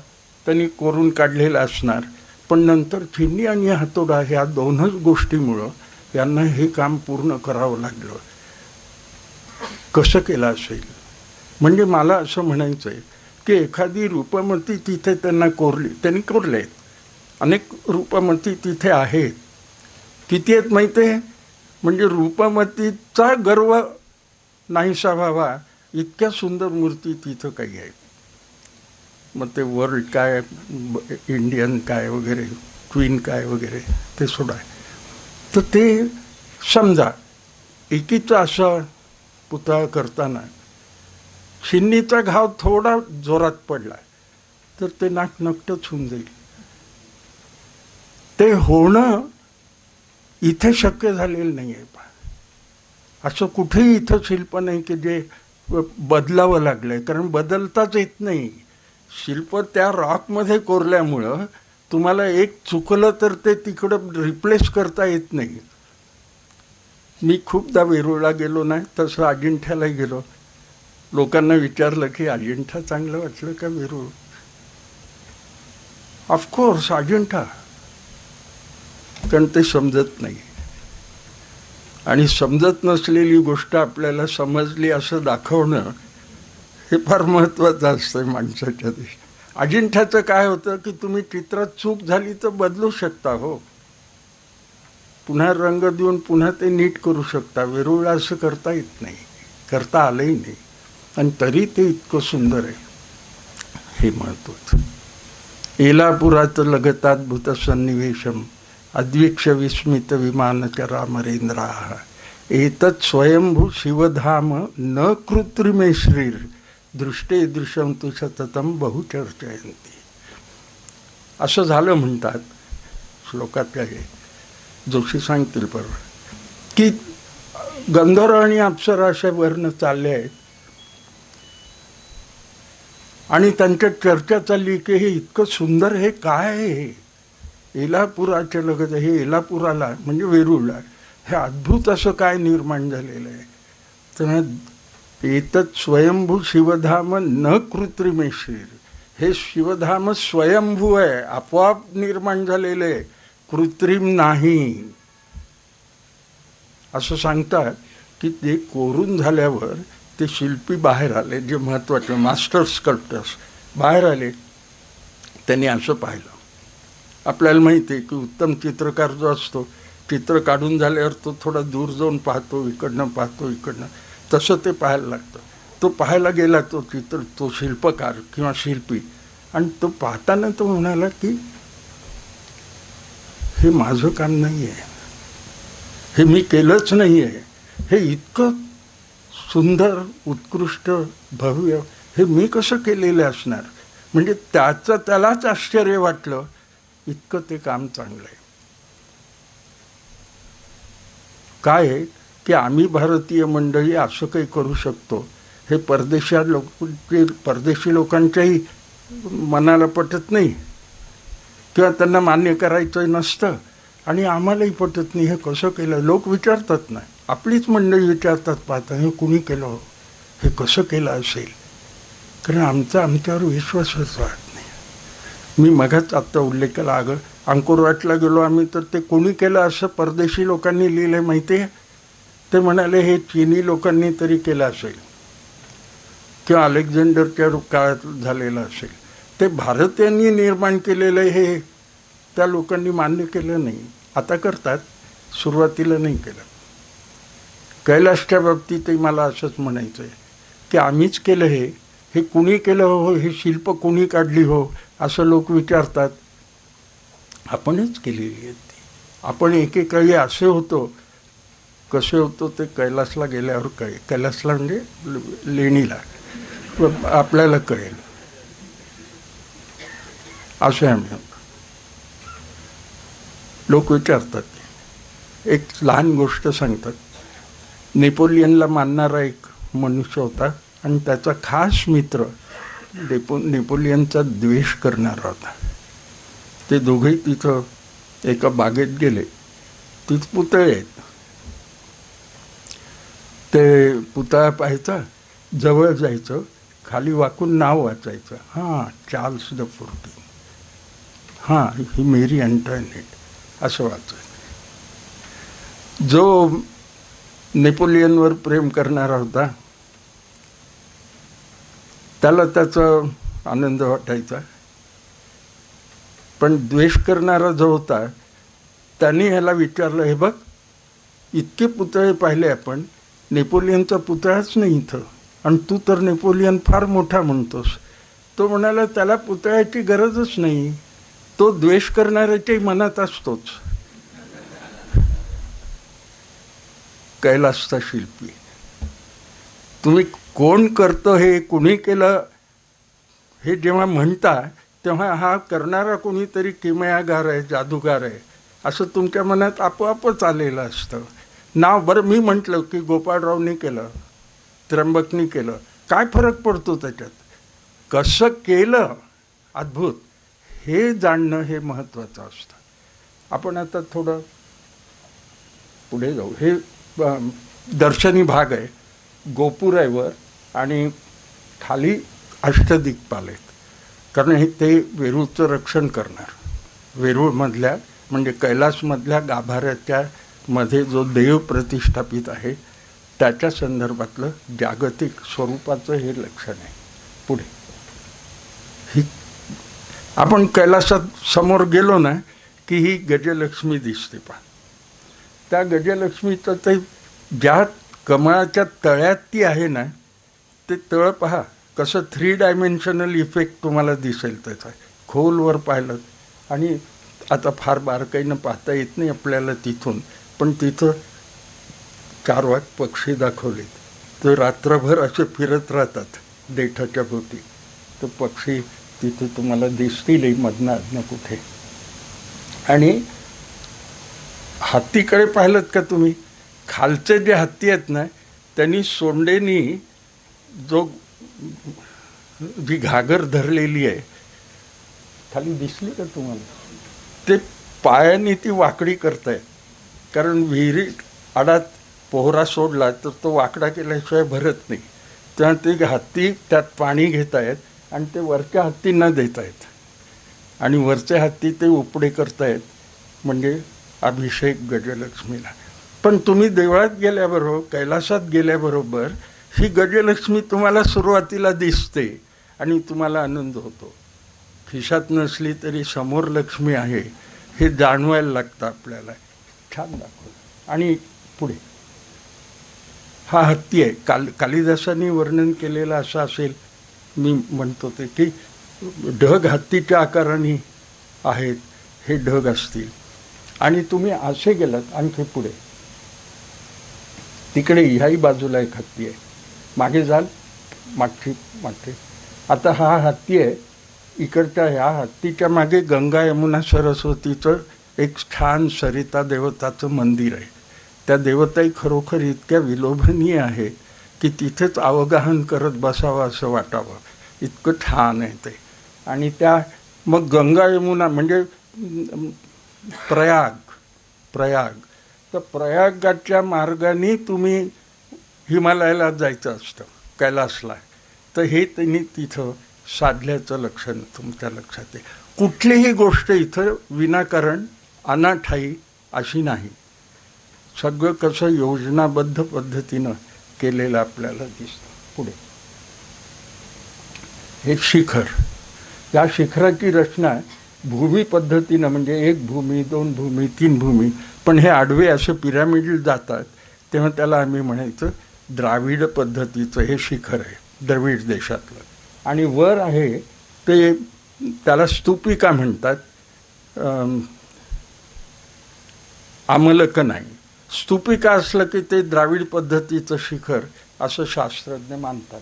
त्यांनी कोरून काढलेला असणार. पण नंतर छिन्नी आणि हातोडा ह्या दोनच गोष्टीमुळं यांना हे काम पूर्ण करावं लागलं. कसं केलं असेल? म्हणजे मला असं म्हणायचं आहे की एखादी रूपमती तिथे त्यांनी कोरले आहेत. अनेक रूपमती तिथे आहेत. किती आहेत माहिती आहे? म्हणजे रूपमतीचा गर्व नाहीसा व्हावा इतक्या सुंदर मूर्ती तिथं काही आहेत. मग ते वर्ल्ड काय, इंडियन काय वगैरे, क्वीन काय वगैरे ते सोडा. तर ते समजा एकीचा असा पुतळा करताना छिन्नीचा घाव थोडा जोरात पडला तर ते नाक नकटच होऊन जाईल. ते होणं इथे शक्य झालेलं नाही आहे. असं कुठेही इथं शिल्प नाही की जे बदलावं लागलं आहे, कारण बदलताच येत नाही. शिल्प त्या रॉकमध्ये कोरल्यामुळं तुम्हाला एक चुकलं तर ते तिकडं रिप्लेस करता येत नाही. मी खूपदा वेरूळला गेलो नाही, तसं अजिंठ्यालाही गेलो. लोकांना विचारलं की अजिंठा चांगलं वाटलं का वेरूळ? ऑफकोर्स अजिंठा, कारण ते समजत नाही. आणि समजत नसलेली गोष्ट आपल्याला समजली असं दाखवणं हे फार महत्त्वाचं असतं माणसाच्या दृष्टीने. अजिंठ्याचं काय होतं की तुम्ही चित्रात चूक झाली तर बदलू शकता, हो, पुन्हा रंग देऊन पुन्हा ते नीट करू शकता. वेरूळला असं करता येत नाही, करता आलंही नाही. आणि तरी ते इतकं सुंदर आहे, हे महत्त्वाचं. एलापुरात लगताद्भुत सन्निवेशम अद्वीक्ष विस्मित विमानचरामरेंद्रा एतत् स्वयंभू शिवधाम न कृत्रिमे श्रीर दृष्टे दृश्यं तु सततं बहुचर्चयन्ति. असं झालं म्हणतात श्लोकात आहे, जोशी सांगतील परवा, की गंधर्व आणि अप्सरा असे वर्ण चालले आहेत आणि त्यांच्यात चर्चा चालली की हे इतकं सुंदर, हे काय आहे, हे एलापुराच्या लगत, हे एलापुराला म्हणजे वेरूळला हे अद्भुत असं काय निर्माण झालेलं आहे. तर एतत् स्वयंभू शिवधाम न कृत्रिमेशीर, हे शिवधाम स्वयंभू आहे, आपोआप निर्माण झालेलं आहे, कृत्रिम नाही. असं सांगतात की ते कोरून झाल्यावर ते शिल्पी बाहेर आले, जे महत्त्वाचे मास्टर स्कल्प्टर्स बाहेर आले. त्यांनी असं पाहिलं, आपल्याला माहिती आहे की उत्तम चित्रकार जो असतो, चित्र काढून झाल्यावर तो थोडा दूर जाऊन पाहतो, इकडनं पाहतो, इकडनं, तसं ते पाहायला लागतं. तो पाहायला गेला तो चित्र, तो शिल्पकार किंवा शिल्पी, आणि तो पाहताना तो म्हणाला की हे माझं काम नाही आहे, हे मी केलंच नाही आहे, हे इतकं सुंदर, उत्कृष्ट, भव्य हे मी कसं केलेलं असणार. म्हणजे त्यालाच आश्चर्य वाटलं, इतकं ते काम चांगलं आहे. काय आहे की आम्ही भारतीय मंडळी असं काही करू शकतो, हे परदेशी लोकांच्याही मनाला पटत नाही किंवा त्यांना मान्य करायचं नसतं, आणि आम्हालाही पटत नाही. हे कसं केलं, लोक विचारतात ना, आपलीच मंडळी विचारतात पाहता, हे कुणी केलं, हे कसं केलं असेल, कारण आमच्यावर विश्वासच राहत नाही. मी मगाच आत्ता उल्लेख केला, अंकुरवाटला गेलो आम्ही, तर ते कोणी केलं असं परदेशी लोकांनी लिहिलं आहे माहिती आहे. ते म्हणाले हे चीनी लोकांनी तरी केलं असेल किंवा अलेक्झांडरच्या काळात झालेलं असेल. ते भारतीयांनी निर्माण केलेलं हे त्या लोकांनी मान्य केलं नाही. आता करतात, सुरुवातीला नाही केलं. कैलासच्या बाबतीतही मला असंच म्हणायचं आहे की आम्हीच केलं, हे कुणी केलं हो, हे शिल्प कुणी काढली हो, असं लोक विचारतात. आपणच केलेली आहेत ती. आपण एकेकाळी असे होतो, कसे होतो ते कैलासला गेल्यावर कळेल. कैलासला म्हणजे लेणीला आपल्याला कळेल. असे आम्ही लोक विचारतात. एक लहान गोष्ट सांगतात. नेपोलियनला मानणारा एक मनुष्य होता आणि त्याचा खास मित्र नेपोलियनचा द्वेष करणारा होता. ते दोघेही तिथं एका बागेत गेले. तिथं पुतळे आहेत. ते पुतळा पाहायचा, जवळ जायचं, खाली वाकून नाव वाचायचं. हां, चार्ल्स द 14, हां ही मेरी अँटॉयनेट, असं वाचायचं. जो नेपोलियनवर प्रेम करणारा होता त्याला त्याचा आनंद वाटायचा, पण द्वेष करणारा जो होता त्यांनी ह्याला विचारलं, हे बघ इतके पुतळे पाहिले आपण, नेपोलियनचा पुतळाच नाही इथं, आणि तू तर नेपोलियन फार मोठा म्हणतोस. तो म्हणाला त्याला पुतळ्याची गरजच नाही, तो द्वेष करणाऱ्याच्याही मनात असतोच. कैलासचा शिल्पी. तुम्ही कोण करतं, हे कुणी केलं हे जेव्हा म्हणता तेव्हा हा करणारा कोणीतरी किमयागार आहे, जादूगार आहे, असं तुमच्या मनात आपोआपच आलेलं असतं. नाव बरं मी म्हटलं की गोपाळरावनी केलं, त्र्यंबकनी केलं, काय फरक पडतो त्याच्यात, कसं केलं अद्भुत हे जाणणं हे महत्त्वाचं असतं. आपण आता थोडं पुढे जाऊ. हे दर्शनी भाग आहे, गोपूर आहे वर, आणि खाली अष्टदिक्पाल आहेत, कारण हे ते वेरूळचं रक्षण करणार. वेरूळमधल्या म्हणजे कैलासमधल्या गाभाऱ्याच्या मध्ये जो देव प्रतिष्ठापित आहे त्याच्या संदर्भातलं जागतिक स्वरूपाचं हे लक्षण आहे. पुढे ही आपण कैलासात समोर गेलो ना की ही गजलक्ष्मी दिसते. पहा त्या गजलक्ष्मीचं ते ज्या कमळाच्या तळ्यात ती आहे ना, ते तळ पहा कसं 3 डायमेन्शनल इफेक्ट तुम्हाला दिसेल त्याचा, खोलवर पाहिलं. आणि आता फार बारकाईनं पाहता येत नाही आपल्याला तिथून, पण तिथं 4 वाघ पक्षी दाखवले. तर रात्रभर असे फिरत राहतात देठाच्या भोवती. तर पक्षी तिथे तुम्हाला दिसतीलही मधनं कुठे. आणि हत्तीकडे पाहिलं का तुम्ही, खालचे जे हत्ती आहेत ना, त्यांनी सोंडेनी जो जी घागर धरलेली आहे, खाली दिसली का तुम्हाला, ते पायाने ती वाकडी करतायत. कारण विहिरीत आडात पोहरा सोडला तर तो वाकडा केल्याशिवाय भरत नाही. तेव्हा ते हत्ती त्यात पाणी घेत आहेत आणि ते वरच्या हत्तींना देत आहेत आणि वरचे हत्ती ते उपडे करतायत, म्हणजे अभिषेक गजलक्ष्मीला. पण तुम्ही देवळात गेल्याबरोबर, कैलासात गेल्याबरोबर ही गजलक्ष्मी तुम्हाला सुरुवातीला दिसते आणि तुम्हाला आनंद होतो. खिशात नसली तरी समोर लक्ष्मी आहे हे जाणवायला लागतं आपल्याला. छान दाखवलं. आणि पुढे हा हत्ती आहे. कालिदासांनी वर्णन केलेलं असं असेल, मी म्हणतो ते की ढग हत्तीच्या आकाराने आहेत, हे ढग असतील. आणि तुम्ही असे गेलात आणखी पुढे, तिकडे ह्याही बाजूला एक हत्ती आहे. मागे जाल, मागे. आता हा हत्ती आहे. इकडच्या ह्या हत्तीच्या मागे गंगा यमुना सरस्वतीचं एक छान सरिता देवताचं मंदिर आहे. त्या देवताही खरोखर इतक्या विलोभनीय आहे की तिथेच अवगाहन करत बसावं असं वाटावं, इतकं छान आहे ते. आणि त्या मग गंगा यमुना म्हणजे प्रयाग, तर प्रयागाच्या मार्गाने तुम्ही हिमालयाला जायचं असतं, कैलासला. तर हे त्यांनी तिथं साधल्याचं लक्षण तुमच्या लक्षात आहे. कुठलीही गोष्ट इथं विनाकारण अनाठाई अशी नाही. सगळं कसं योजनाबद्ध पद्धतीनं केलेलं आपल्याला दिसतं. पुढे हे शिखर, या शिखराची रचना भूमी पद्धतीनं, म्हणजे एक भूमी, दोन भूमी, तीन भूमी, पण हे आडवे असे पिरामिड जातात, तेव्हा त्याला आम्ही म्हणायचं द्राविड पद्धतीचं हे शिखर आहे, द्रविड देशातलं. आणि वर आहे ते, त्याला स्तूपिका म्हणतात, आमलक नाही. स्तूपिका असलं की ते द्राविड पद्धतीचं शिखर असं शास्त्रज्ञ मानतात.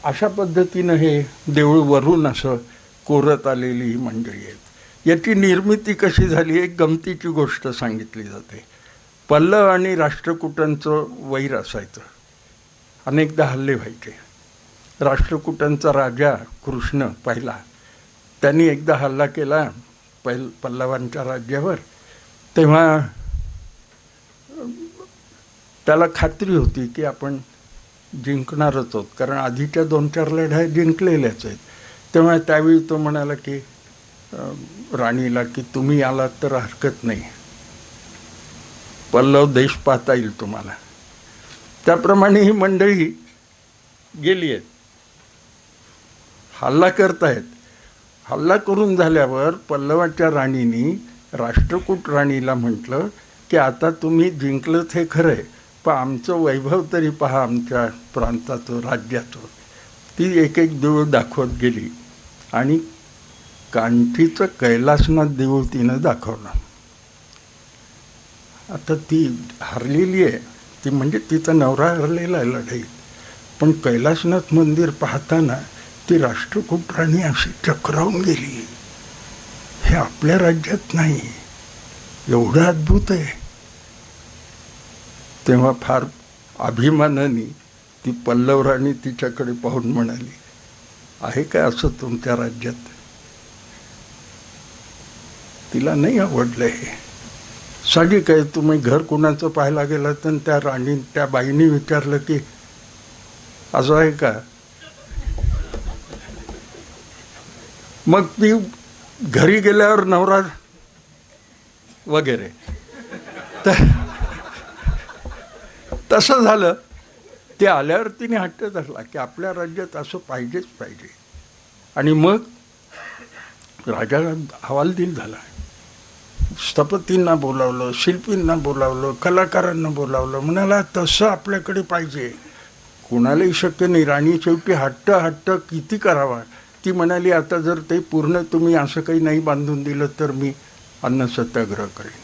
अशा पद्धतीनं हे देऊळ वरून असं कोरत आलेली ही मंडळी आहेत. याची निर्मिती कशी झाली, एक गमतीची गोष्ट सांगितली जाते. पल्लव आणि राष्ट्रकूटांचं वैर असायचं, अनेकदा हल्ले व्हायचे. राष्ट्रकूटांचा राजा कृष्ण पहिला, त्यांनी एकदा हल्ला केला पल्लवांच्या राज्यावर. तेव्हा त्याला खात्री होती की आपण जिंकणारच आहोत, कारण आधीच्या 2-4 लढाई जिंकलेल्याच आहेत. तेव्हा त्यावेळी तो म्हणाला की राणीला की तुम्ही आलात तर हरकत नाही, पल्लव देश पाहता येईल तुम्हाला. त्याप्रमाणे ही मंडळी गेली आहेत, हल्ला करतायत. हल्ला करून झाल्यावर पल्लवाच्या राणीनी राष्ट्रकूट राणीला म्हटलं की आता तुम्ही जिंकलंच हे खरं आहे, पण आमचं वैभव तरी पहा, आमच्या प्रांताचं, राज्याचं. ती एक एक देऊळ दाखवत गेली आणि कांचीचं कैलासनाथ देऊळ तिनं दाखवलं. आता ती हरलेली आहे, ती म्हणजे तिचा नवरा हरलेला आहे लढाईत, पण कैलासनाथ मंदिर पाहताना ती राष्ट्रकूट राणी अशी चक्रावून गेली. हे आपल्या राज्यात नाही, एवढं अद्भुत आहे. तेव्हा फार अभिमानाने ती पल्लव राणी तिच्याकडे पाहून म्हणाली, आहे काय असं तुमच्या राज्यात? तिला नाही आवडलं हे. साहजिक आहे, तुम्ही घर कोणाचं पाहायला गेला तर त्या बाईने विचारलं की असं आहे का, मग ती घरी गेल्यावर नवरा वगैरे, तर तसं झालं. ते आल्यावर तिने हट्ट धरला की आपल्या राज्यात असं पाहिजेच पाहिजे. आणि मग राजाला हवालदिल झाला. स्थपतींना बोलावलं, शिल्पींना बोलावलं, कलाकारांना बोलावलं. म्हणाला तसं आपल्याकडे पाहिजे. कोणालाही शक्य नाही. राणी शेवटी हट्ट किती करावा. ती म्हणाली आता जर ते पूर्ण तुम्ही असं काही नाही बांधून दिलं तर मी अन्न सत्याग्रह करेन.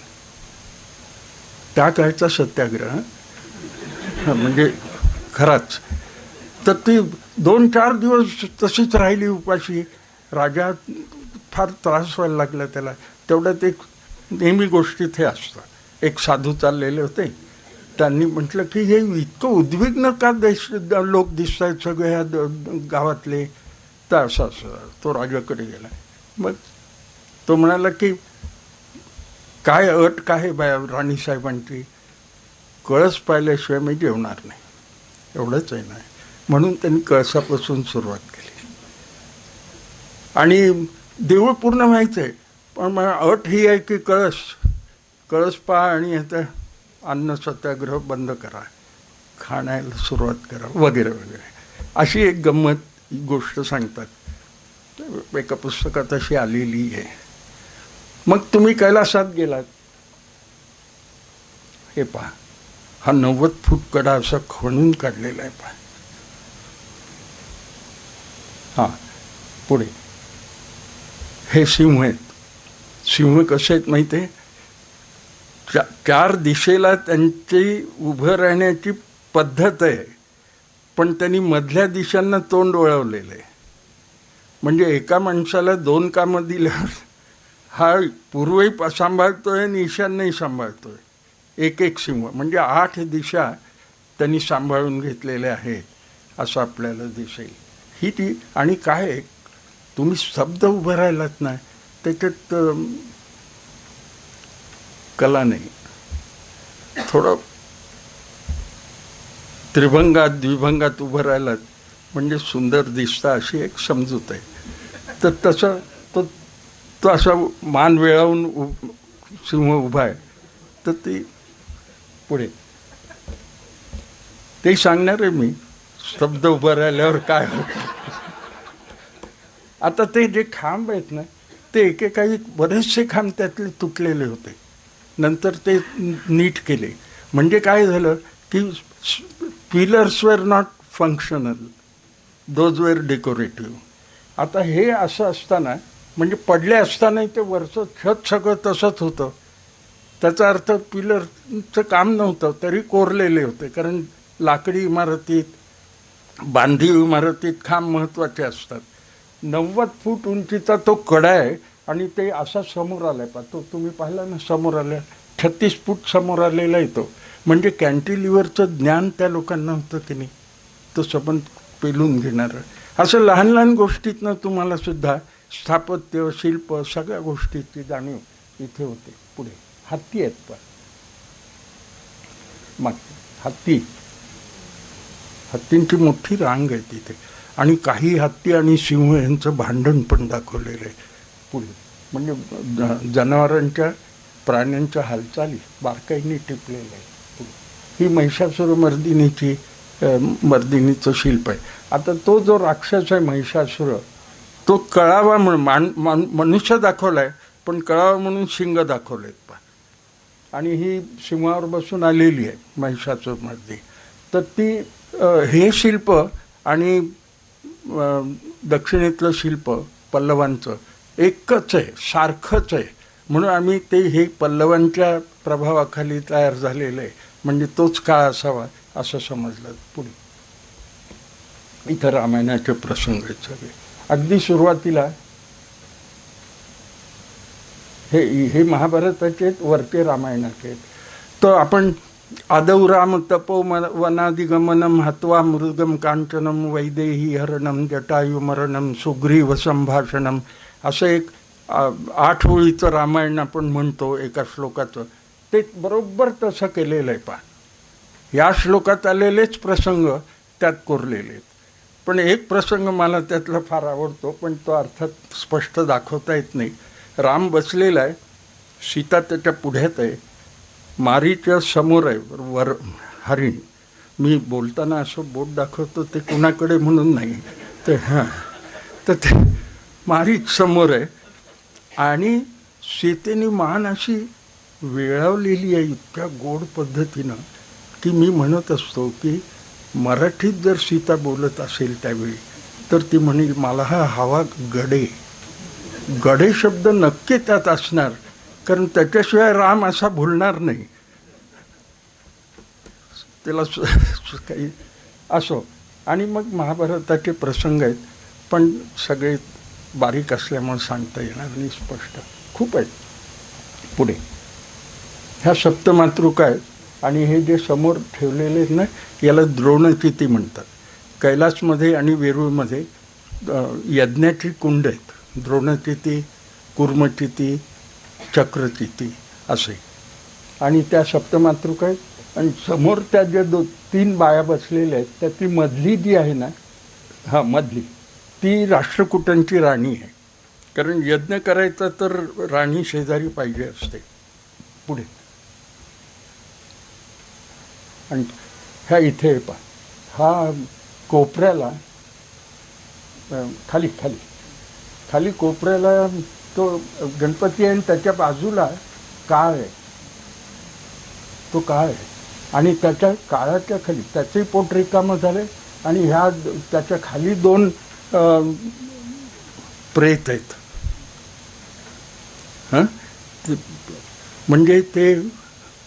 त्या काळचा सत्याग्रह म्हणजे खराच. तर ती 2-4 दिवस तशीच राहिली उपाशी. राजा फार त्रास व्हायला लागला त्याला. तेवढ्यात एक नेहमी गोष्टीत हे असतं, एक साधू चाललेले होते त्यांनी म्हटलं की हे इतकं उद्विग्न का लोक दिसत आहेत सगळे ह्या गावातले. तर असं असं तो राजाकडे गेला. मग तो म्हणाला की काय अट काय बाय राणीसाहेबांची, कळस पाहिल्याशिवाय मी जेवणार नाही, एवढंच आहे नाही. म्हणून त्यांनी कळसापासून सुरुवात केली. आणि देऊळ पूर्ण व्हायचं आहे, पण मग अट ही आहे की कळस पहा आणि आता अन्न सत्याग्रह बंद करा, खाण्याला सुरुवात करा वगैरे वगैरे. अशी एक गंमत गोष्ट सांगतात, एका पुस्तकात अशी आलेली आहे. मग तुम्ही कैलासात गेलात, हे पहा, हा 90 फूट कडा असा खणून काढलेला आहे. पहा, हां, पुढे हे सिंह आहेत. सिंह कसे आहेत माहिती आहे? चार दिशेला त्यांची उभं राहण्याची पद्धत आहे, पण त्यांनी मधल्या दिशांना तोंड वळवलेलं आहे. म्हणजे एका माणसाला 2 कामं दिल्यावर हा पूर्वही सांभाळतोय आणि ईशान्यही सांभाळतोय. एक सिंह म्हणजे 8 दिशा त्यांनी सांभाळून घेतलेल्या आहेत असं आपल्याला दिसेल. ही ती. आणि काय आहे, तुम्ही स्तब्ध उभं राहिलात ना, त्याच्यात कला नाही. थोडं त्रिभंगात द्विभंगात उभं राहिलात म्हणजे सुंदर दिसता, अशी एक समजूत आहे. तर तसं तो असा मान वेळावून सिंह उभा आहे. तर ती पुढे ते सांगणार आहे मी, स्तब्ध उभं राहिल्यावर काय होतं. आता ते जे खांब आहेत ना, ते एकेकाळी बरेचसे खांब त्यातले तुटलेले होते, नंतर ते नीट केले. म्हणजे काय झालं की pillars were not functional, those were decorative. आता हे असं असताना, म्हणजे पडले असतानाही ते वरचं छत सगळं तसंच होतं. त्याचा अर्थ पिलरचं काम नव्हतं, तरी कोरलेले होते. कारण लाकडी इमारतीत, बांधीव इमारतीत खांब महत्त्वाचे असतात. 90 फूट उंचीचा तो कडा आहे आणि ते असा समोर आलाय. तो तुम्ही पाहिला ना, समोर आला 36 फूट समोर आलेला आहे तो. म्हणजे कॅन्टिलिव्हरचं ज्ञान त्या लोकांना होतं की नाही, तो सबंध पेलून घेणारं. असं लहान लहान गोष्टीतनं तुम्हाला सुद्धा स्थापत्य, शिल्प, सगळ्या गोष्टीची जाणीव इथे होते. पुढे हत्ती आहेत, पण मग हत्तींची मोठी रांग आहे तिथे. आणि काही हत्ती आणि सिंह यांचं भांडण पण दाखवलेलं आहे पुढे. म्हणजे जनावरांच्या, प्राण्यांच्या हालचाली बारकाईने टिपलेलं आहे. ही महिषासुर मर्दिनीचं शिल्प आहे. आता तो जो राक्षस आहे महिषासुर, तो कळावा म्हणून मनुष्य दाखवला आहे, पण कळावा म्हणून शिंग दाखवले आहेत. आणि ही सिंहावर बसून आलेली आहे महिषासुर मर्दी. तर ती हे शिल्प आणि दक्षिणेतलं शिल्प पल्लवांचं एकच आहे, सारखंच आहे. म्हणून आम्ही ते हे पल्लवांच्या प्रभावाखाली तयार झालेलं आहे, म्हणजे तोच काळ असावा असं समजलं. पुढे इथं रामायणाचे प्रसंग आहेत सगळे. अगदी सुरुवातीला हे महाभारताचे वरते रामायणाचे आहेत. तर आपण आदौ राम तपो वनादिगमनम हत्वा मृगम कांचनम वैदेही हरणम जटायुमरणम सुग्रीव संभाषणम, असं एक 8 ओळीचं रामायण आपण म्हणतो एका श्लोकाचं. ते बरोबर तसं केलेलं आहे. पहा, या श्लोकात आलेलेच प्रसंग त्यात कोरलेले आहेत. पण एक प्रसंग मला त्यातला फार आवडतो, पण तो अर्थात स्पष्ट दाखवता येत नाही. राम बसलेला आहे, सीता त्याच्या पुढ्यात आहे, मारीच्या समोर आहे वर हरिण. मी बोलताना असं बोट दाखवतो ते कुणाकडे म्हणून नाही, तर हां, तर ते मारी समोर आहे आणि सीतेने मान अशी वेळवलेली आहे इतक्या गोड पद्धतीनं की मी म्हणत असतो की मराठीत जर सीता बोलत असेल त्यावेळी तर ती म्हणेल मला हा हवा गडे. गडे शब्द नक्की त्यात असणार, कारण त्याच्याशिवाय राम असा बोलणार नाही. त्याला काही असो. आणि मग महाभारताचे प्रसंग आहेत, पण सगळे बारीक असल्यामुळे सांगता येणार नाही स्पष्ट, खूप आहेत. पुढे ह्या सप्तमातृका आहेत. आणि हे जे समोर ठेवलेले आहेत ना, याला द्रोणचिती म्हणतात. कैलासमध्ये आणि वेरूळमध्ये यज्ञाची कुंड आहेत. द्रोणचिती, कुर्मचिती, चक्रचिती असे. आणि त्या सप्तमातृका आहेत. आणि समोर त्या ज्या 3 बाया बसलेल्या आहेत त्यातली मधली जी आहे ना, मधली ती राष्ट्रकूटांची राणी आहे. कारण यज्ञ करायचा तर राणी शेजारी पाहिजे असते. पुढे आणि ह्या इथे पहा, हा कोपऱ्याला खाली खाली खाली कोपऱ्याला तो गणपती आहे आणि त्याच्या बाजूला काळ आहे. तो काळ आहे आणि त्याच्या काळाच्या खाली त्याचंही पोट रिकामं झालं आणि ह्या त्याच्या खाली 2 प्रेत आहेत. म्हणजे ते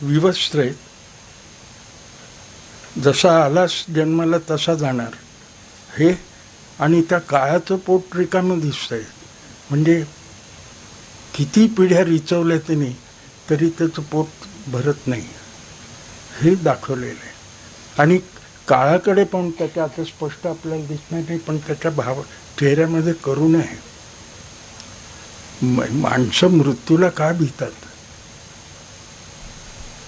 विवस्त्र आहेत. जसा आलास जन्माला तसा जाणार हे. आणि त्या काळाचं पोट रिकामं दिसतंय. म्हणजे किती पिढ्या रिचवल्या त्याने तरी त्याचं पोट भरत नाही हे दाखवलेलं आहे. आणि काळाकडे पण त्याच्या आता स्पष्ट आपल्याला दिसणार नाही, पण त्याच्या चेहऱ्यामध्ये करुण आहे. माणसं मृत्यूला का भीतात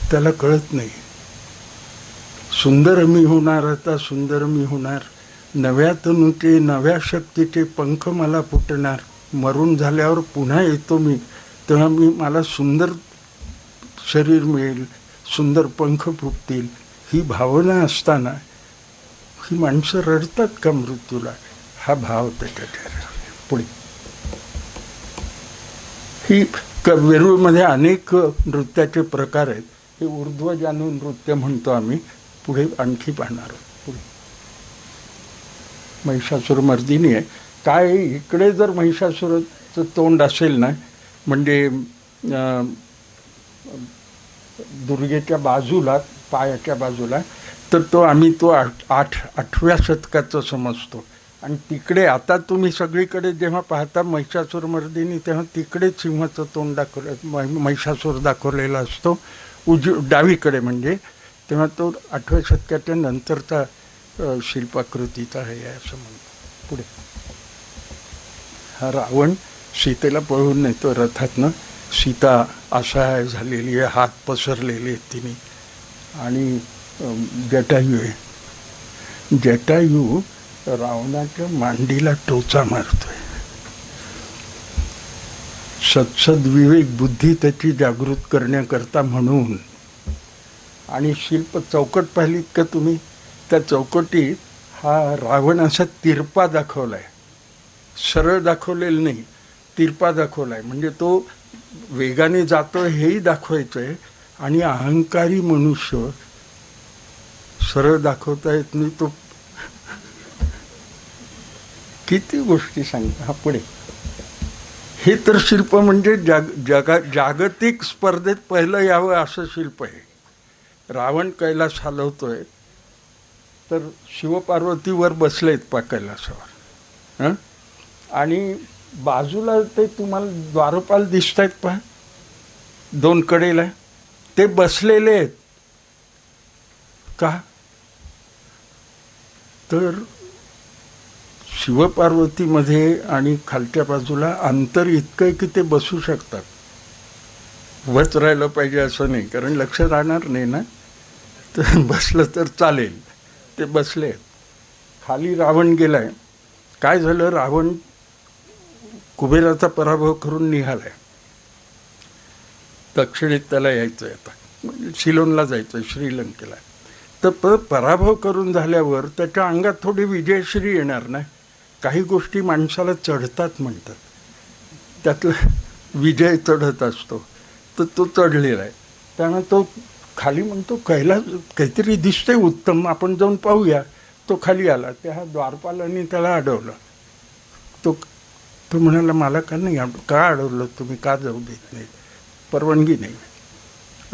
त्याला कळत नाही. सुंदर मी होणार, आता सुंदर मी होणार, नव्या तनुचे नव्या शक्तीचे पंख मला फुटणार, मरून झाल्यावर पुन्हा येतो मी, तेव्हा मला सुंदर शरीर मिळेल, सुंदर पंख फुटतील. ही भावना असताना ही माणसं रडतात का मृत्यूला? हा भाव त्याच्या चेहऱ्यावर. पुढे ही वेरूळमध्ये अनेक नृत्याचे प्रकार आहेत. हे ऊर्ध्वजानू नृत्य म्हणतो आम्ही. पुढे आणखी पाहणार आहोत. पुढे महिषासुरमर्दिनी आहे. काय इकडे जर महिषासुराचं तोंड असेल ना, म्हणजे दुर्गेच्या बाजूला, पायाच्या बाजूला, तर आम्ही 8व्या शतकाचं समजतो. आणि तिकडे आता तुम्ही सगळीकडे जेव्हा पाहता महिषासुरमर्दिनी, तेव्हा तिकडे सिंहाचं तोंड महिषासूर दाखवलेला असतो डावीकडे. म्हणजे तेव्हा तो 8व्या शतकाच्या नंतरचा शिल्पाकृतीचा आहे असं म्हणतो. पुढे हा रावण सीतेला पळवून नेतो रथातनं. सीता असहाय झालेली आहे, हात पसरलेले आहेत तिने. आणि जटायू आहे. जटायू रावणाच्या मांडीला टोचा मारतोय. सत्सद विवेक बुद्धी त्याची जागृत करण्याकरता म्हणून. आणि शिल्प चौकट पाहिलीत का तुम्ही? त्या चौकटीत हा रावण असा तिरपा दाखवलाय, सरळ दाखवलेलं नाही, तिरपा दाखवलाय. म्हणजे तो वेगाने जातो हेही दाखवायचं आहे. आणि अहंकारी मनुष्य सरळ दाखवता येत नाही, तो किती गोष्टी सांगता. हा पुढे हे तर शिल्प म्हणजे जागतिक स्पर्धेत पहिलं यावं असं शिल्प आहे. रावण कैलास हलवतोय तर शिवपार्वतीवर बसलेत पा कैलासावर. आणि बाजूला ते तुम्हाला द्वारपाल दिसत आहेत पहा, 2 कडेला ते बसलेले आहेत. का? तर शिवपार्वतीमध्ये आणि खालच्या बाजूला अंतर इतकं आहे की ते बसू शकतात. वच राहिलं पाहिजे असं नाही, कारण लक्ष राहणार नाही ना, तर बसलं तर चालेल. ते बसले आहेत. खाली रावण गेलाय. काय झालं? रावण कुबेराचा पराभव करून निघालाय. दक्षिणेत त्याला यायचं आहे, आता सिलोनला जायचं आहे, श्रीलंकेला. तर पराभव करून झाल्यावर त्याच्या अंगात थोडी विजयश्री येणार ना. काही गोष्टी माणसाला चढतात म्हणतात, त्यातला विजय चढत असतो. तर तो चढलेला आहे. त्यामुळे तो खाली म्हणतो कैलास काहीतरी दिसतंय उत्तम, आपण जाऊन पाहूया. तो खाली आला. त्या द्वारपालांनी त्याला अडवलं. तो म्हणाला मला का नाही का अडवलं तुम्ही, का जाऊ देत नाही, परवानगी नाही.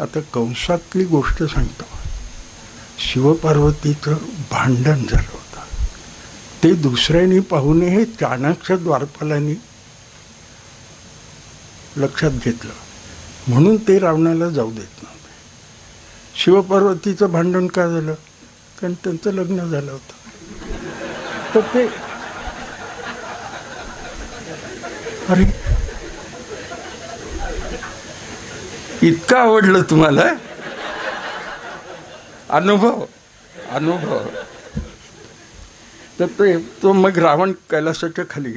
आता कंसातली गोष्ट सांगतो. शिवपार्वतीचं भांडण झालं होतं. ते दुसऱ्यानी पाहूने हे चाणक्य द्वारपालांनी लक्षात घेतलं, म्हणून ते रावणाला जाऊ देत नव्हते. शिवपार्वतीचं भांडण का झालं? कारण त्यांचं लग्न झालं होतं. तर ते अरे इतकं आवडलं तुम्हाला? अनुभव तर ते तो मग रावण कैलासाच्या खाली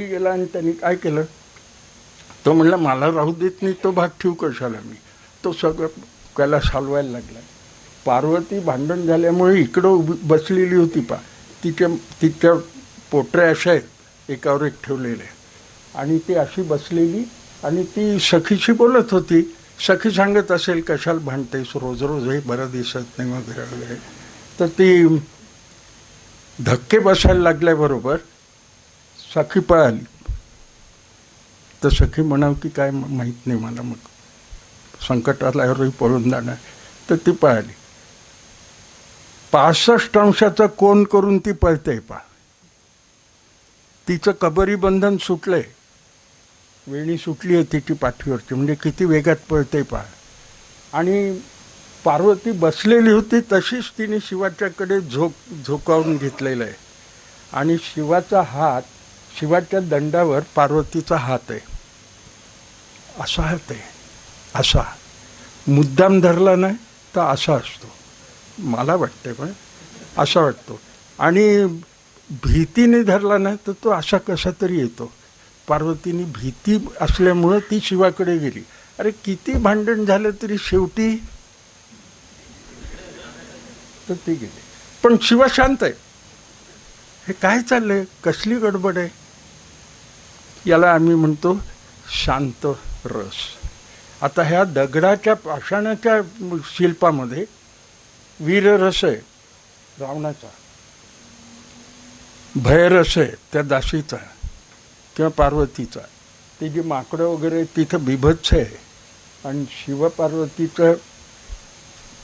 गेला आणि त्यांनी काय केलं, तो म्हणला मला राहू देत नाही, तो भाग ठेवू कशाला मी. तो सगळं कैलास हलवायला लागला. पार्वती भांडण झाल्यामुळे इकडं बसलेली होती तिच्या पोटऱ्या अशा आहेत एकावर एक ठेवलेले, आणि ती अशी बसलेली आणि ती सखीशी बोलत होती. सखी सांगत असेल कशाला भांडतेस रोज रोज, हे बरं दिसत नाही वगैरे वगैरे. तर ती धक्के बसायला लागल्याबरोबर सखी पळाली. तर सखी म्हणाव की काय माहीत नाही मला, मग संकट आल्यावरही पळून जाणार. तर ती पळाली. 65 अंशाचा कोन करून ती पळते पा. तिचं कबरी बंधन सुटलंय, वेणी सुटली आहे तिची पाठीवरची, म्हणजे किती वेगात पळते पा. आणि पार्वती बसलेली होती तशीच तिने शिवाच्याकडे झोकावून घेतलेलं आहे, आणि शिवाच्या दंडावर पार्वतीचा हात आहे. असा हात आहे, असा मुद्दाम धरला नाही तर असा असतो, मला वाटते, पण असा वाटतो. आणि भीतीने धरला नाही तर तो असा कसा तरी येतो. पार्वतीने भीती असल्यामुळं ती शिवाकडे गेली. अरे किती भांडण झालं तरी शेवटी तर ती गेली. पण शिवा शांत आहे. हे काय चाललंय, कसली गडबड आहे? याला आम्ही म्हणतो शांत रस. आता ह्या दगडाच्या पाषाणाच्या शिल्पामध्ये वीररस आहे रावणाचा, भयरस आहे त्या दासीचा किंवा पार्वतीचा. ते जे माकडं वगैरे तिथं बिभत्स आहे. आणि शिवपार्वतीचं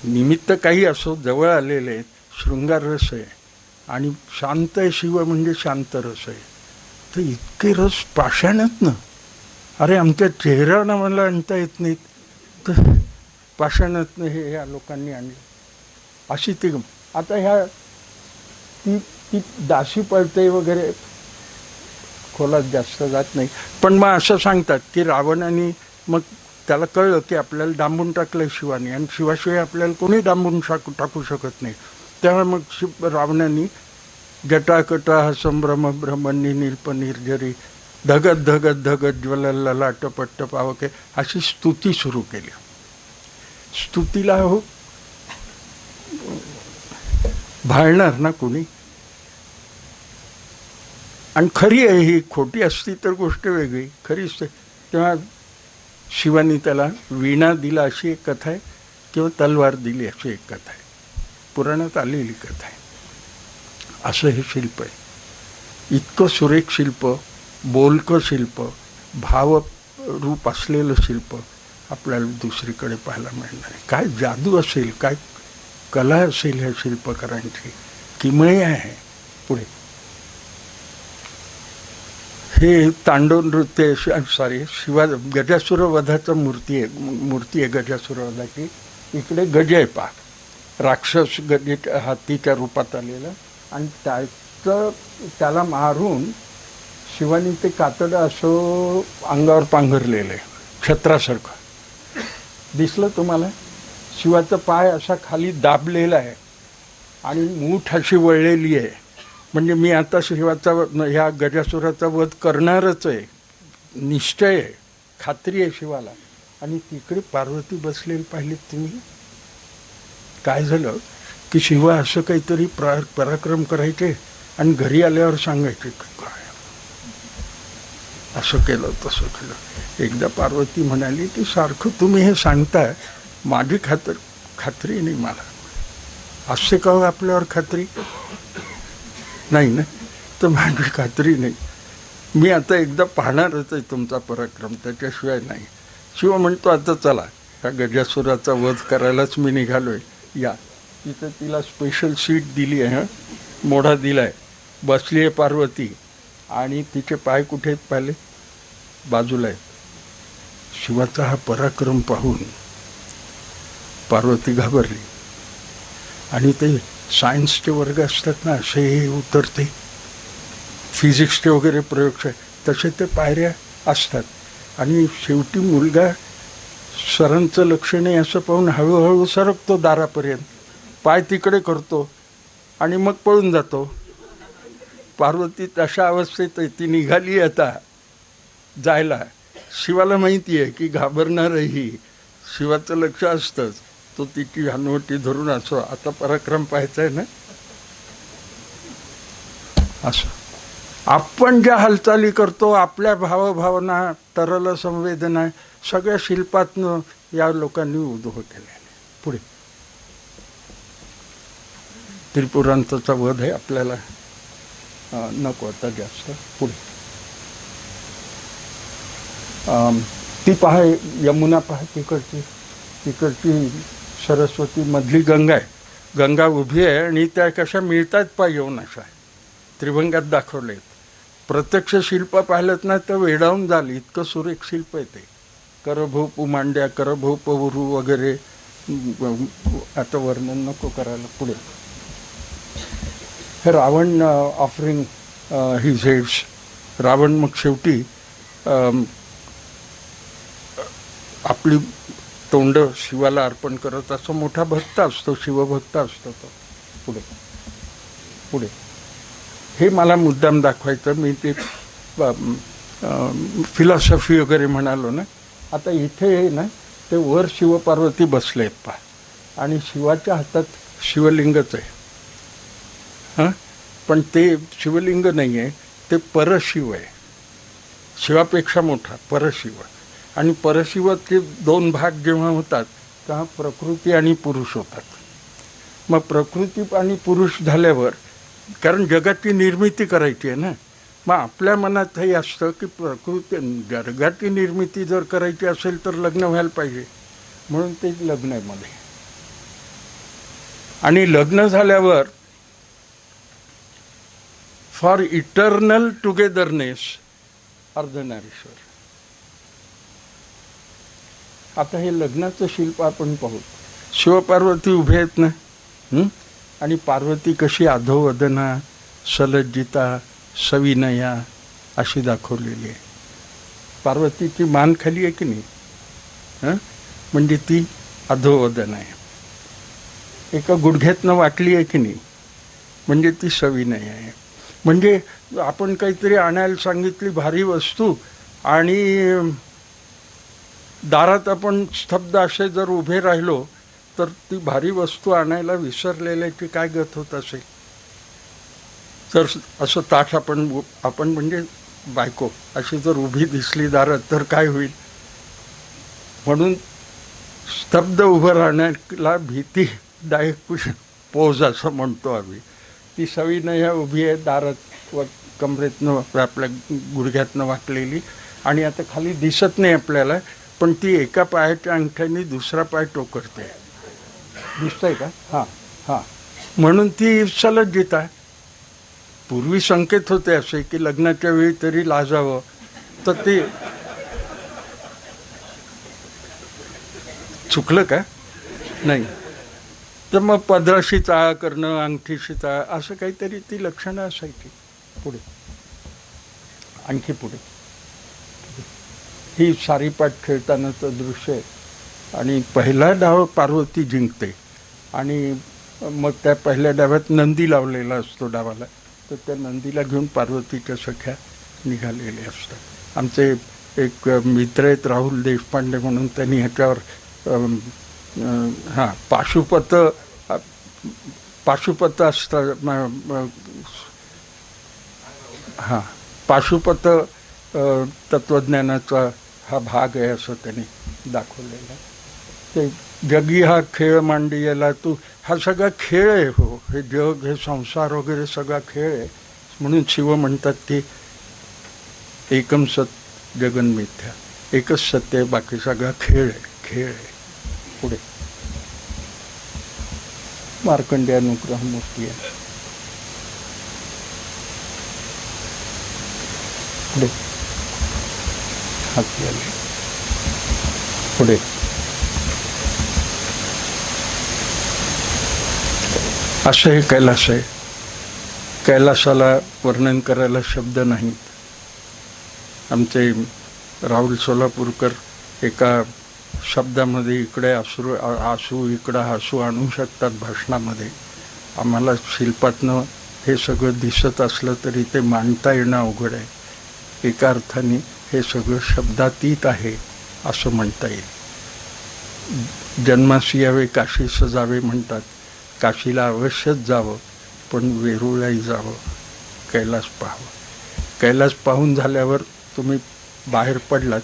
निमित्त काही असो जवळ आलेले आहेत, शृंगार रस आहे. आणि शांत आहे शिव म्हणजे शांत रस आहे. तर इतके रस पाषाणात ना, अरे आमच्या चेहऱ्याला मला आणता येत नाहीत, तर पाषाणातनं हे या लोकांनी आणलं. अशी ती आता ह्या ती दासी पळते वगैरे, खोलात जास्त जात नाही. पण मग असं सांगतात की रावणाने मग त्याला कळलं की आपल्याला डांबून टाकलं शिवाने, आणि शिवाशिवाय आपल्याला कोणी डांबून टाकू शकत नाही. त्यामुळे मग रावणाने जटाकटा संभ्रम ब्रह्मणी नील्प निर्जरी धगत धगत धगत ज्वलला लाटपट्ट पावके अशी स्तुती सुरू केली. स्तुतीला हो भाळणार ना कोणी. आणि खरी आहे ही, खोटी असती तर गोष्ट वेगळी, खरीच. तेव्हा शिवानी त्याला वीणा दिला अशी एक कथा आहे, किंवा तलवार दिली अशी एक कथा आहे, पुराणात आलेली कथा आहे. असं हे शिल्प आहे. इतकं सुरेख शिल्प, बोलकं शिल्प, भावरूप असलेलं शिल्प आपल्याला दुसरीकडे पाहायला मिळणार आहे. काय जादू असेल, काय कला असेल ह्या शिल्पकारांची, किमया आहे. पुढे हे तांडव नृत्य, गजासुर वधाचं मूर्ती आहे गजासुरवधाची. इकडे गज आहे पा, राक्षस गज हातीच्या रूपात आलेला, आणि त्याला मारून शिवानी ते कातडं असं अंगावर पांघरलेलं आहे, छत्रासारखं दिसलं तुम्हाला. शिवाचा पाय असा खाली दाबलेला आहे आणि मूठ अशी वळलेली आहे. म्हणजे मी आता शिवाचा ह्या गजासुराचा वध करणारच आहे, निश्चय आहे, खात्री आहे शिवाला. आणि तिकडे पार्वती बसलेली पाहिलीत तुम्ही. काय झालं की शिवा असं काहीतरी पराक्रम करायचे आणि घरी आल्यावर सांगायचे काय असं केलं तसं केलं. एकदा पार्वती म्हणाली की सारखं तुम्ही हे सांगताय, माझी खात्री नाही मला. असे का आपल्यावर खात्री नाही ना, तर माझी खात्री नाही. मी आता एकदा पाहणारच आहे तुमचा पराक्रम, त्याच्याशिवाय नाही. शिव म्हणतो आता चला, ह्या गजासुराचा वध करायलाच मी निघालोय, या. तिथं तिला स्पेशल सीट दिली आहे, मोढा दिला आहे, बसली आहे पार्वती. आणि तिचे पाय कुठे आहेत पाहिले, बाजूला आहेत. शिवाचा हा पराक्रम पाहून पार्वती घाबरली आणि ते सायन्सचे वर्ग असतात ना, असे हे उतरते, फिजिक्सचे वगैरे प्रयोगशाळा तसे ते पायऱ्या असतात. आणि शेवटी मुलगा सरांचं लक्ष नाही असं पाहून हळूहळू सरकतो दारापर्यंत, पाय तिकडे करतो आणि मग पळून जातो. पार्वती तशा अवस्थेत आहे, ती निघाली आता जायला. शिवाला माहिती आहे की घाबरणारही, शिवाचं लक्ष असतंच. तो तिची हनुवटी धरून असो, आता पराक्रम पाहायचा आहे ना, असं आपण ज्या हालचाली करतो, आपल्या भावभावना, तरल संवेदना सगळ्या शिल्पातनं या लोकांनी उदो केल्या. पुढे त्रिपुरांताचा वध आहे, आपल्याला नको आता जास्त. पुढे ती पहा, यमुना पहा, तिकडची सरस्वती, मधली गंगा आहे. गंगा उभी आहे आणि त्या कशा मिळतात पा येऊन, अशा त्रिभंगात दाखवलेत. प्रत्यक्ष शिल्प पाहिलं ना तर वेडावून झालं, इतकं सुरेख शिल्प आहे ते. करभूप मांड्या, करभूप उरू वगैरे, आता वर्णन नको करायला. पुढे हे Ravan offering his heads. Ravan मग शेवटी आपली तोंड शिवाला अर्पण करत, असं मोठा भक्त असतो, शिवभक्त असतो तो. पुढे पुढे हे मला मुद्दाम दाखवायचं. मी ते फिलॉसॉफी वगैरे म्हणालो ना. आता इथे ना ते वर शिवपार्वती बसले आहेत पहा, आणि शिवाच्या हातात शिवलिंगच आहे. हां, पण ते शिवलिंग नाही आहे, ते परशिव आहे, शिवापेक्षा मोठा परशिव. आणि परशिवाचे दोन भाग जेव्हा होतात तेव्हा प्रकृती आणि पुरुष होतात. मग प्रकृती आणि पुरुष झाल्यावर, कारण जगाची निर्मिती करायची आहे ना, मग आपल्या मनात हे असतं की प्रकृती, जगाची निर्मिती जर करायची असेल तर लग्न व्हायला पाहिजे, म्हणून ते लग्न आहे मध्ये. आणि लग्न झाल्यावर फॉर इटर्नल टुगेदरनेस अर्धनारीश्वर. आता हे लग्नाचं शिल्प आपण पाहू. शिवपार्वती उभे आहेत ना, आणि पार्वती कशी अधोवदना, सलज्जिता, सविनया अशी दाखवलेली आहे. पार्वतीची मान खाली आहे की नाही, म्हणजे ती अधोवदन आहे. एका गुडघ्यातनं वाकली आहे की नाही, म्हणजे ती सविनय आहे. म्हणजे आपण काहीतरी आणायला सांगितली भारी वस्तू, आणि दारात आपण स्तब्ध असे जर उभे राहिलो तर ती भारी वस्तू आणायला विसरलेल्याची काय गत होत असेल. तर असं ताठ आपण म्हणजे बायको अशी जर उभी दिसली दारात तर काय होईल. म्हणून स्तब्ध उभं राहण्याला भीतीदायक पोज असं म्हणतो आम्ही. ती सविनय उभी आहे दारात, व कमरेतनं आपल्या गुडघ्यातनं वाकलेली, आणि आता खाली दिसत नाही आपल्याला, पण ती एका पायाच्या अंगठ्याने दुसरा पाय टोकरते. दिसतंय का? हां हां. म्हणून ती सलज्जित आहे. पूर्वी संकेत होते असे की लग्नाच्या वेळी तरी लाजावं, तर ते चुकलं का? नाही. तर मग पदराशी चाळा करणं, अंगठीशी चाळा, असं काहीतरी ती लक्षणं असायची. पुढे आणखी पुढे ही सारीपाट खेळतानाचं दृश्य आहे. आणि पहिला डाव पार्वती जिंकते, आणि मग त्या पहिल्या डाव्यात नंदी लावलेला असतो डावाला, तर त्या नंदीला घेऊन पार्वतीच्या सख्या निघालेले असतात. आमचे एक मित्र आहेत राहुल देशपांडे म्हणून, त्यांनी ह्याच्यावर हां पाशुपत असतात, हां पाशुपत तत्त्वज्ञानाचा हा भाग आहे असं त्यांनी दाखवलेलं आहे. ते जगी हा खेळ मांडियाला तू, हा सगळा खेळ आहे. हो, हे जग, हे संसार वगैरे सगळा खेळ आहे. म्हणून शिव म्हणतात की एकम सत जगन मिथ्या, एकच सत्य आहे, बाकी सगळा खेळ आहे, खेळ आहे. पुढे मार्कंडेय अनुग्रह मूर्ती आहे. पुढे हाती आले. पुढे असं हे कैलास आहे. कैलासाला वर्णन करायला शब्द नाहीत. आमचे राहुल सोलापूरकर एका शब्दामध्ये इकडे आसू इकडं हसू आणू शकतात भाषणामध्ये. आम्हाला शिल्पातनं हे सगळं दिसत असलं तरी ते मांडता येणं अवघड आहे. एका अर्थाने हे सगळं शब्दातीत आहे असं म्हणता येईल. जन्मासी यावे काशी सजावे म्हणतात. काशीला अवश्यच जावं, पण वेरूळलाही जावं, कैलास पाहावं. कैलास पाहून झाल्यावर तुम्ही बाहेर पडलात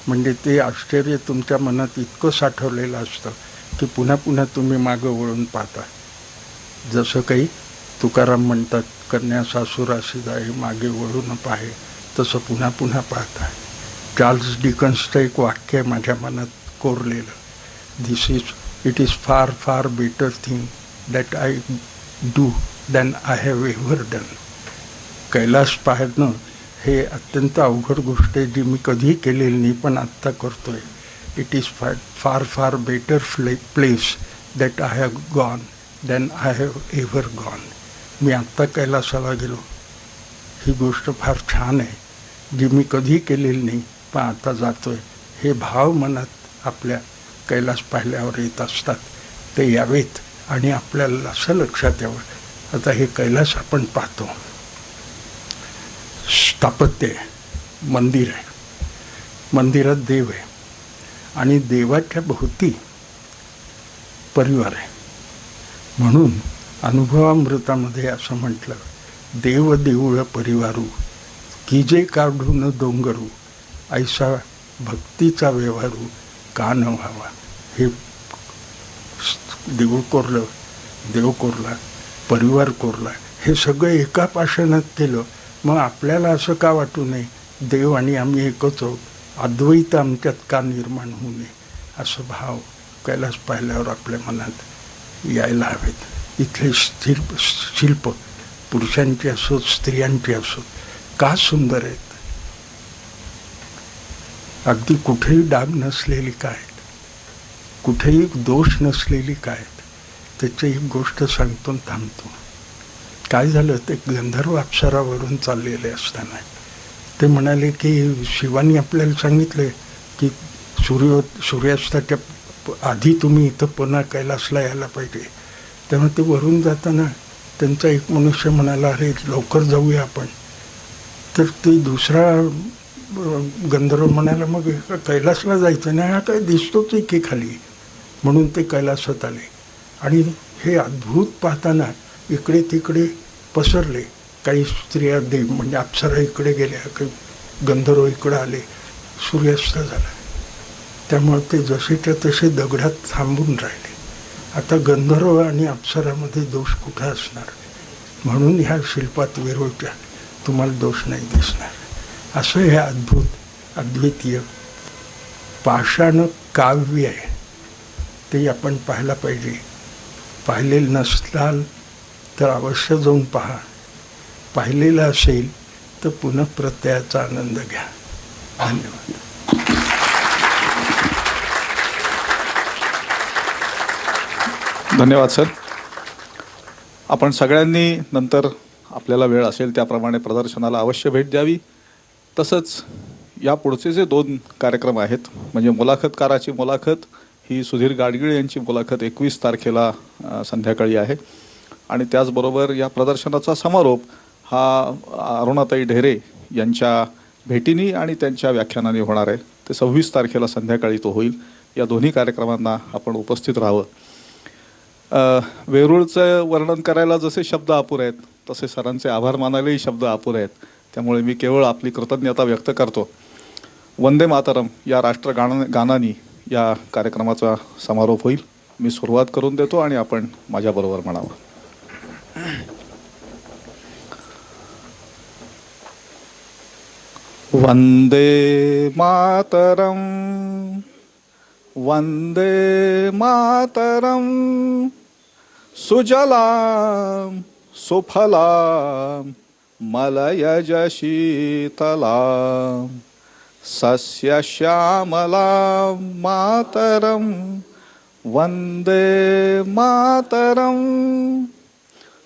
म्हणजे ते आश्चर्य तुमच्या मनात इतकं साठवलेलं असतं की पुन्हा पुन्हा तुम्ही मागं वळून पाहता. जसं काही तुकाराम म्हणतात, कन्या सासुराशी जाई मागे वळून पाहे, तसं पुन्हा पुन्हा पाहता. चार्ल्स डिकन्सचं एक वाक्य आहे माझ्या मनात कोरलेलं. It is far far better thing that I do than I have ever done. Kailas पाहणं हे अत्यंत अवघड गोष्ट आहे जी मी कधीही केलेली नाही, पण आत्ता करतो आहे. It is far far better place that I have gone than I have ever gone. मी आत्ता कैलासाला गेलो, ही गोष्ट फार छान आहे जी मी कधीही केलेली नाही, पण आता जातो आहे. हे भाव मनात आपल्या कैलास पाहिल्यावर येत असतात. ते यावेत आणि आपल्याला असं लक्षात यावं. आता हे कैलास आपण पाहतो, स्थापत्य आहे, मंदिर आहे, मंदिरात देव आहे आणि देवाच्या भोवती परिवार आहे. म्हणून अनुभवामृतामध्ये असं म्हटलं, देव देऊळ परिवारू की जे काढून डोंगरू, ऐसा भक्तीचा व्यवहारू का न व्हावा. हे देऊळ कोरलं, देव कोरला, परिवार कोरला, हे सगळं एका पाषाणात केलं. मग आपल्याला असं का वाटू नये, देव आणि आम्ही एकच आहोत, अद्वैत आमच्यात का निर्माण होऊ नये, असं भाव कैलास पाहिल्यावर आपल्या मनात यायला हवेत. इथले शिल्प पुरुषांची असोत स्त्रियांची असोत का सुंदर आहेत. अगदी कुठेही डाग नसलेली काय आहेत, कुठेही दोष नसलेली काय आहेत. त्याची एक गोष्ट सांगतो थांबतो. काय झालं, ते गंधर्व अप्सरावरून चाललेले असताना ते म्हणाले की शिवानी आपल्याला सांगितले की सूर्यास्ताच्या आधी तुम्ही इथं पुन्हा कैलासला यायला पाहिजे. तेव्हा ते वरून जाताना त्यांचा एक मनुष्य म्हणाला, अरे लवकर जाऊया आपण. तर ते दुसरा गंधर्व म्हणाला, मग कैलासला जायचं नाही, हा काय दिसतोच आहे की खाली. म्हणून ते कैलासात आले आणि हे अद्भुत पाहताना इकडे तिकडे पसरले. काही स्त्रिया देव म्हणजे अप्सरा इकडे गेल्या, काही गंधर्व इकडं आले. सूर्यास्त झाला, त्यामुळे ते जसेच्या तसे दगडात थांबून राहिले. आता गंधर्व आणि अप्सरामध्ये दोष कुठं असणार. म्हणून ह्या शिल्पात वेरूळच्या तुम्हाला दोष नाही दिसणार. असं हे अद्भुत अद्वितीय पाषाण काव्य आहे, ते आपण पाहायला पाहिजे. पाहिलेलं नसलाल तर अवश्य जाऊन पहा. पाहिलेलं असेल तर पुन्हा प्रत्ययाचा आनंद घ्या. धन्यवाद. धन्यवाद सर. आपण सगळ्यांनी नंतर आपल्याला वेळ असेल त्याप्रमाणे प्रदर्शनाला अवश्य भेट द्यावी. तसंच या पुढचे जे 2 कार्यक्रम आहेत, म्हणजे मुलाखतकाराची मुलाखत ही सुधीर गाडगीळ यांची मुलाखत 21 तारखेला संध्याकाळी आहे आणि त्याचबरोबर या प्रदर्शनाचा समारोप हा अरुणाताई ढेरे यांच्या भेटीनी आणि त्यांच्या व्याख्यानाने होणार आहे. ते 26 तारखेला संध्याकाळी तो होईल. या दोन्ही कार्यक्रमांना आपण उपस्थित राहावं. वेरूळचं वर्णन करायला जसे शब्द अपुरे आहेत तसे सरांचे आभार मानायलाही शब्द अपुरे आहेत. त्यामुळे मी केवळ आपली कृतज्ञता व्यक्त करतो. वंदे मातरम या राष्ट्रगानानी या कार्यक्रमाचा समारोप होईल. मी सुरुवात करून देतो आणि आपण माझ्याबरोबर म्हणावं. वंदे मातरम, वंदे मातरम, सुजलाम सुफलाम मलयज शीतलाम सस्य श्यामलाम मातरम, वंदे मातरम.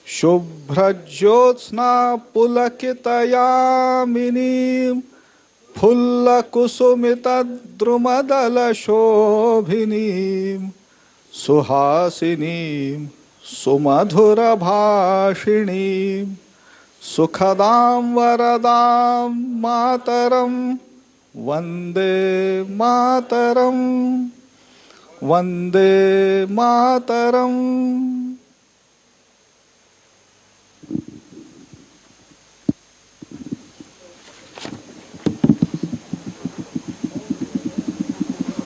शुभ्रज्योत्स्ना पुलकितयामिनीं फुल्लकुसुमितद्रुमदलशोभिनीं सुहासिनीं सुमधुरभाषिणीं सुखदां वरदां मातरं वन्दे मातरं वन्दे मातरम्.